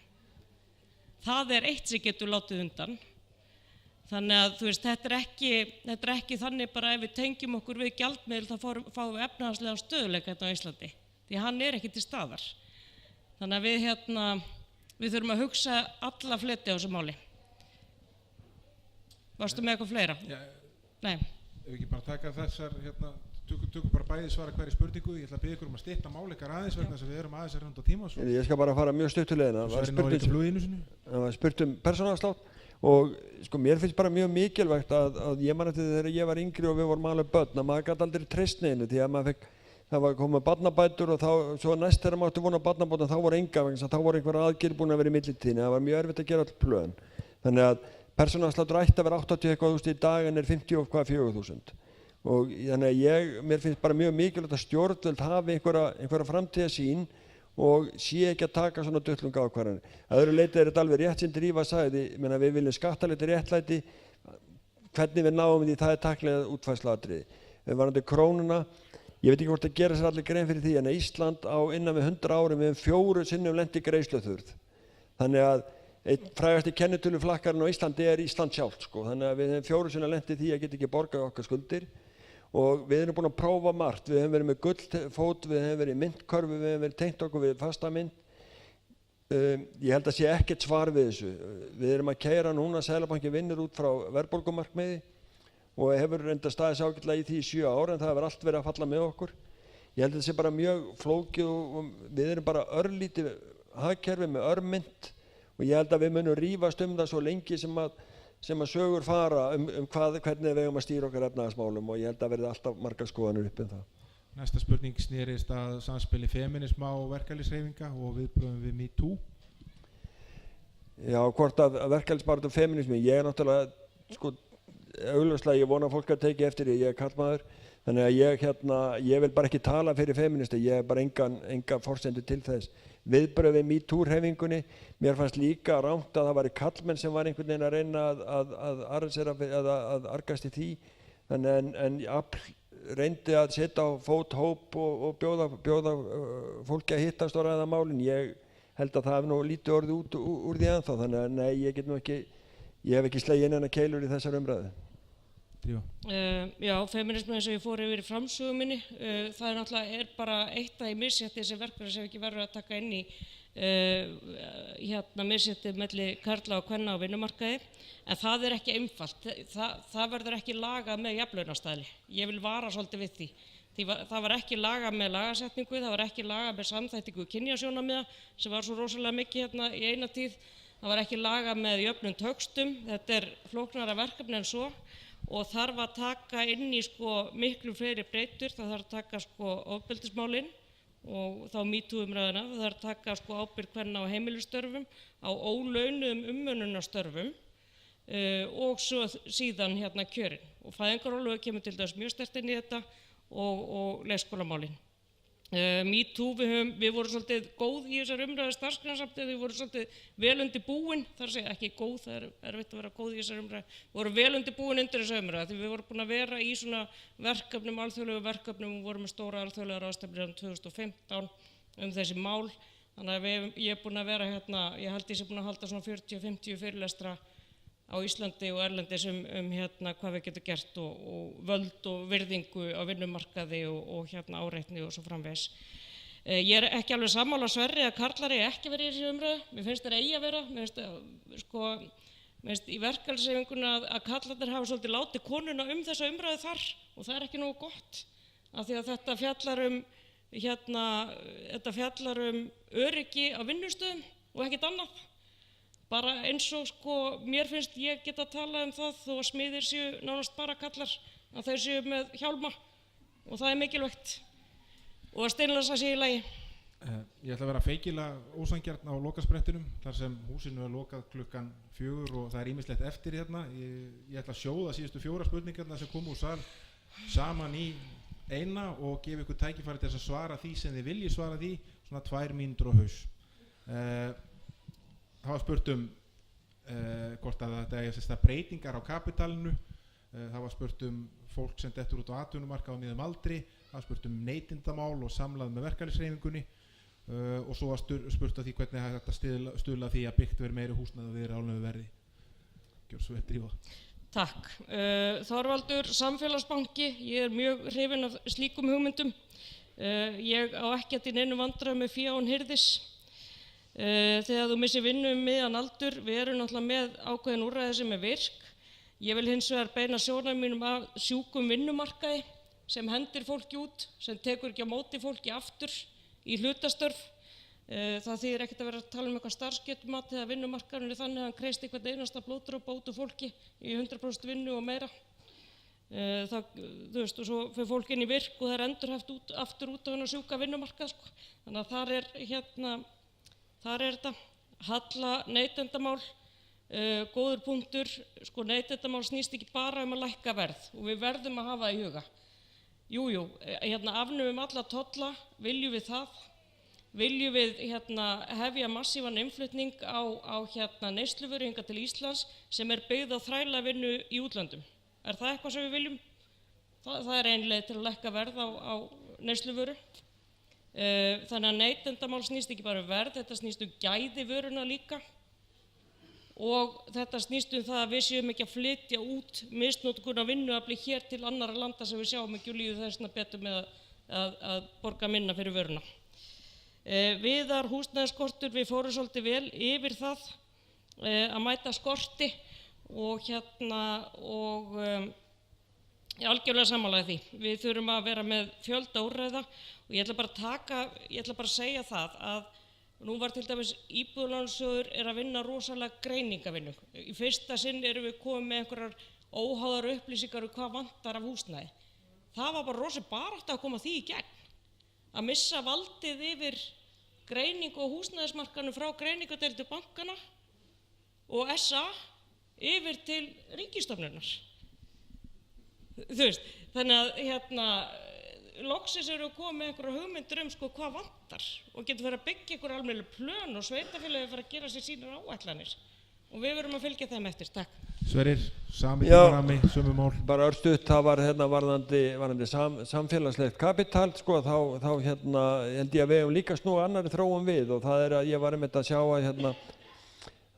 Það er eitt sem getur látið undan. Þannig að þú veist, þetta er ekki þannig bara ef við tengjum okkur við gjaldmiðil þá fáum við efnahagslega stöðugleika á Íslandi. Því hann er ekki til staðar. Þannig að við þurfum að hugsa alla fleti á þessu máli. Varstu með eitthvað fleira? Já. Nei. Ef við ekki bara taka þessar tökum bara bæði svara hverju spurningu. Ég ætla að biðja ykkur að stytta mál ykkar aðeins vegna þess að við erum aðeins að runda tíma. Ég skal bara fara mjög stuttulegina. Það var spurt persónuafslátt og sko mér finnst bara mjög mikilvægt að ég man eftir þegar ég var yngri og við vorum alveg börn að maður gæti aldrei treyst neinu því að maður fekk, það var komið barnabætur og þá, svo næst þegar maður átti vona á barnabótum þá voru enga vegna þá voru einhverja aðgerð búin að vera í millitíðinni, það var mjög erfitt að gera all plön. Þannig að persónuafsláttur ætti að vera 80 eitthvað þúsund í dag en er 54.000 og þannig að mér finnst bara mjög mikilvægt að stjórnvöld hafi einhverja framtíðarsýn og sé ekki að taka svona duttlunga ákvarðanir. Að öðru leyti er þetta alveg rétt sem Drífa sagði, við viljum skattalegt réttlæti, hvernig við náum því það er taklega útfærsluatriði. Varðandi krónuna, ég veit ekki hvort að gera sér allir grein fyrir því en Ísland á innan við 100 árum við 4 sinnum lent í greiðsluþurrð. Þannig að einn frægasti kennitöluflakkarinn á Íslandi er Ísland sjálft sko, þannig að við hefum 4 sinnum lent í því að geta ekki borgað okkar skuldir og við erum búin að prófa margt, við hefum verið með gullfót, við hefum verið í myntkörfu, við hefum verið tengt okkur við fasta mynd. Ég held að sé ekkert svar við þessu. Við erum að keyra núna, Seðlabanki vinnur út frá verðbólgumarkmiði og hefur reynda staðið ágætlega í því í 7 ár en það hefur allt verið að falla með okkur. Ég held að þetta sé bara mjög flókið og við erum bara örlítið hagkerfi með örmynt og ég held að við munum rífast það svo lengi sem að sögur fara hvernig við eigum að stýra okkar efnahagsmálum og ég held að verði alltaf margar skoðanir upp það. Næsta spurning snerist að samspili feminisma og verkalýðshreyfinga og viðbrögðum við MeToo. Já, hvort að verkalýðsbaráttu og feminismi, ég er náttúrulega sko augljóslega, ég vona að fólk að teki eftir því, ég er karlmaður, þannig að ég vil bara ekki tala fyrir feminista, ég hef bara enga forsendu til þess. Viðbrögð við MeToo-hreyfingunni, mér fannst líka rangt að það væri karlmenn sem var einhvern veginn að reyna að argast í því, en afl reyndi að setja á fót hóp og bjóða fólki að hittast og ræða málin. Ég held að það hef nú lítið orðið úr því ennþá, þannig að nei, ég hef ekki slegið inn keilur í þessar umræðu. Já, feminismi eins og ég fór yfir í framsögu minni, það er náttúrulega bara eitt af því misrétti sem verkefni sem ekki verður að taka inn í misréttið milli karla og kvenna á vinnumarkaði, en það er ekki einfalt, það verður ekki lagað með jafnlaunastæli, ég vil vara svolítið við því. Það var ekki lagað með lagasetningu, það var ekki lagað með samþættingu kynjasjónarmiða sem var svo rosalega mikið í eina tíð, það var ekki lagað með jöfnum töxtum, þetta er flóknara verkefni en svo og þarf að taka inn í miklu fleiri breytur, það þarf að taka ofbeldismálin og þá MeToo-umræðuna, það þarf að taka ábyrgð kvenna á heimilisstörfum, á ólaunuðum umönnunarstörfum og svo síðan kjörin og fæðingarorlof kemur til dæmis mjög sterkt inn í þetta og leikskólamálin. MeToo, við vorum svolítið góð í þessar umræðu starfsgreinasamt við vorum svolítið vel undir búin, þar segja ekki góð, það er erfitt að vera góð í þessar umræðu, við vorum vel undir búin undir þessar umræðu því við vorum búin að vera í svona verkefnum, alþjóðlegu verkefnum og vorum með stóra alþjóðlega ráðstefnu 2015 þessi mál, þannig að ég er búin að vera ég held ég sé búin að halda svona 40-50 fyrirlestra á Íslandi og erlendis hvað við getum gert og völd og virðingu á vinnumarkaði og áreitni og svo framvegis. Ég er ekki alveg sammála Sverri að karlar eigi ekki verið í þessu umræðu, mér finnst þeir eigi að vera, mér finnst í verkalýðshreyfingunni að karlarnir hafa svolítið látið konuna þessa umræðu þar og það er ekki nógu gott af því að þetta fjallar um öryggi á vinnustöðum og ekkert annað. Bara eins og mér finnst ég geta að tala það þó að smiðir séu nánast bara kallar að þeir séu með hjálma og það er mikilvægt og að steinlasa sé í lagi. Ég ætla að vera feikilega ósanngjarn á lokasprettinum þar sem húsinu er lokað klukkan 4 og það er ýmislegt eftir hérna. Ég ætla að sjóða síðustu 4 spurningarna sem komu úr sal saman í eina og gefa ykkur tækifæri til þess að svara því sem þið viljið svara því, svona 2 mínútur á haus. Það var spurt hvort að þetta er breytingar á kapitalinu, það var spurt fólk sem dettur út á atvinnumarkað á miðjum aldri, það var spurt neytendamál og samlað með verkalýðshreyfingunni og svo var spurt að því hvernig þetta stuðla því að byggt verið meiri húsnæði og við ráðlegu verði. Gjör svo eftir Drífa. Takk. Þorvaldur, Samfélagsbanki, ég er mjög hrifinn af slíkum hugmyndum. Ég á ekkert í neinu vandræðum með fé án hirðis. Þegar þú missir vinnu miðjan aldur, við erum náttúrulega með ákveðin úrræði sem er virk. Ég vil hins vegar beina sjónarmiðum af sjúkum vinnumarkaði sem hendir fólki út, sem tekur ekki á móti fólki aftur í hlutastörf. Það þýðir ekkert að vera að tala um eitthvað starfsgetumat eða vinnumarkaðurinn er þannig að hann kreist eitthvað einasta blóðdropa út úr fólki í 100% vinnu og meira. Þú veist, og svo fyrir fólk inn í virk og það er endurhæft aftur út á hennar sjúka vinnumarkað, sko. Þannig að þar er þetta halla neytendamál, góður punktur, sko, neytendamál snýst ekki bara að lækka verð og við verðum að hafa það í huga. Jú, afnumum alla tolla, viljum við það? Viljum við hefja massívan innflutning á neysluvöru hingað til Íslands sem er byggð á þrælavinnu í útlöndum? Er það eitthvað sem við viljum? Það er ein leið til að lækka verð á neysluvöru. Þannig að neytendamál snýst ekki bara um verð, þetta snýst um gæði vöruna líka. Og þetta snýst um það að við séum ekki að flytja út misnotkun á vinnuafli hér til annarra landa sem við sjáum ekki og líður þessna betur með að borga minna fyrir vöruna. Viðar húsnæðisskortur, við fórum svolítið vel yfir það að mæta skorti og ég algjörlega sammála því. Við þurfum að vera með fjölda úrræða og ég ætla bara að segja það að nú var til dæmis Íbúðalánasjóður að vinna rosalega greiningavinnu. Í fyrsta sinn erum við komið með einhverjar óháðar upplýsingar hvað vantar af húsnæði. Það var bara rosalega barátta að koma því í gegn. Að missa valdið yfir greiningu og húsnæðismarkaðnum frá greiningadeildu bankana og SA yfir til ríkisstofnunar. Þú veist, þannig að loksins eru að koma með einhverja hugmyndir hvað vantar og getur verið að byggja einhver almennileg plön og sveitarfélagið fara að gera sér sínar áætlanir og við verum að fylgja þeim eftir. Takk. Sverrir, sami tímarami, sömu mál. Bara örstutt, það var varðandi samfélagslegt kapital, sko, þá held ég að við hefum líka snúið annarri þróun við og það er að ég var einmitt að sjá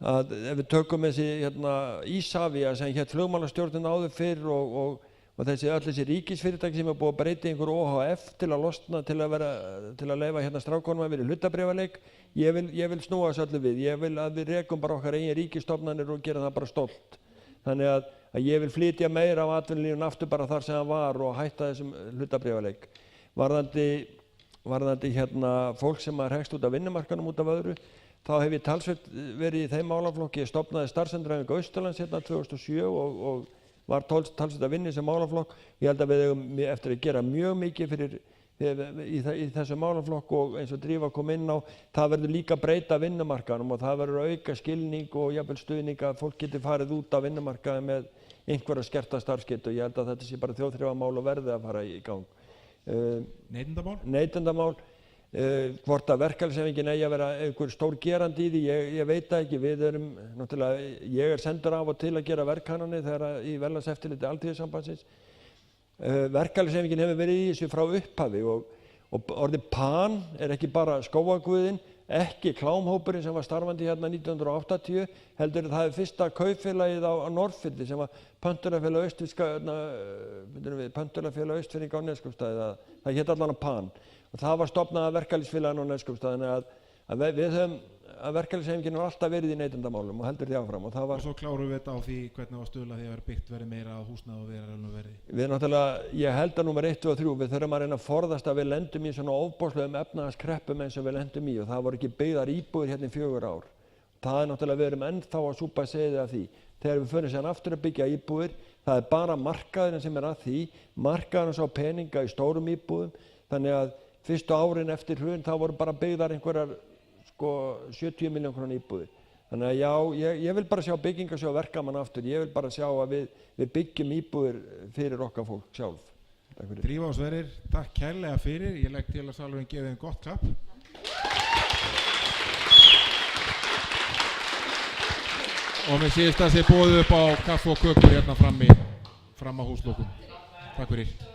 að ef við tökum þessi Ísavía sem hétt flugmálastjórnin áður fyrr og þessi ríkisfyrirtæki sem er búið að breyta einhver OHF til að losna, til að leyfa strákonum að vera í hlutabréfaleik. Ég vil snúa þessu öllu við. Ég vil að við rekum bara okkar eigin ríkisstofnanir og gera það bara stolt. Þannig að ég vil flytja meira af atvinnulífinu aftur bara þar sem það var og hætta þessum hlutabréfaleik. Varðandi fólk sem hrekst út af vinnumarkanum út af öðru, þá hef ég talsvert verið í þeim málaflokki. Ég stofnaði starfsendurhæfingu Austurlands 2007 og var talsvert að vinna í þessum málaflokk. Ég held að við eigum eftir að gera mjög mikið í þessum málaflokk og eins og Drífa kom inn á, það verður líka breyta vinnumarkaðnum og það verður auka skilning og jafnvel stuðning að fólk geti farið út af vinnumarkaði með einhverja skerta starfsgetu. Ég held að þetta sé bara þjóðþrifamál og verði að fara í gang. Neytendamál. Hvort að verkalýðshreyfingin eigi að vera einhver stór gerandi í því, ég veit það ekki. Við erum náttúrulega, ég sendur af og til að gera verkkannanir þegar í verðlagseftirliti Alþýðusambandsins. Verkalýðshreyfingin hefur verið í þessu frá upphafi og orðið PAN er ekki bara skógaguðinn, ekki klámhópurinn sem var starfandi 1980, heldur það er fyrsta kaupfélagið á Norðfirði sem var Pöntunarfélag Austfirðinga á Neskaupstað, það hét allan PAN. Og það var stofnað af verkalýðsfélaginu á Neskaupstað, þannig að við höfum að verkalýðshreyfingin var alltaf verið í neytendamálum og heldur því áfram. Og svo klárum við þetta á því hvernig var stuðlað því að vera byggt verið meira á húsnæði og vera alveg verið. Við náttúrulega, ég held að númer 1 og 3, við þurfum að reyna að forðast að við lendum í svona ofboðslegum efnahagskreppum eins og við lendum í og það voru ekki byggðar íbúðir í 4 ár. Það er náttúrulega, við erum ennþá að súpa seiðið af því. Þegar við förum síðan aftur að byggja íbúðir, það er bara markaðurinn sem er að því, markaðurinn sá peninga í stórum íbúðum, þannig að fyrstu árin eftir hrun þá voru bara byggðar einhverjar 70 milljón króna íbúðir. Þannig að já, ég vil bara sjá byggingarsjóð verkamanna aftur, ég vil bara sjá að við byggjum íbúðir fyrir okkar fólk sjálf. Takk fyrir. Drífa og Sverrir, takk kærlega fyrir, ég legg til að salurinn gefi þeim gott klapp. Og með síðast að sé boðið upp á kaffi og kökur hérna fram á húslokum. Takk fyrir.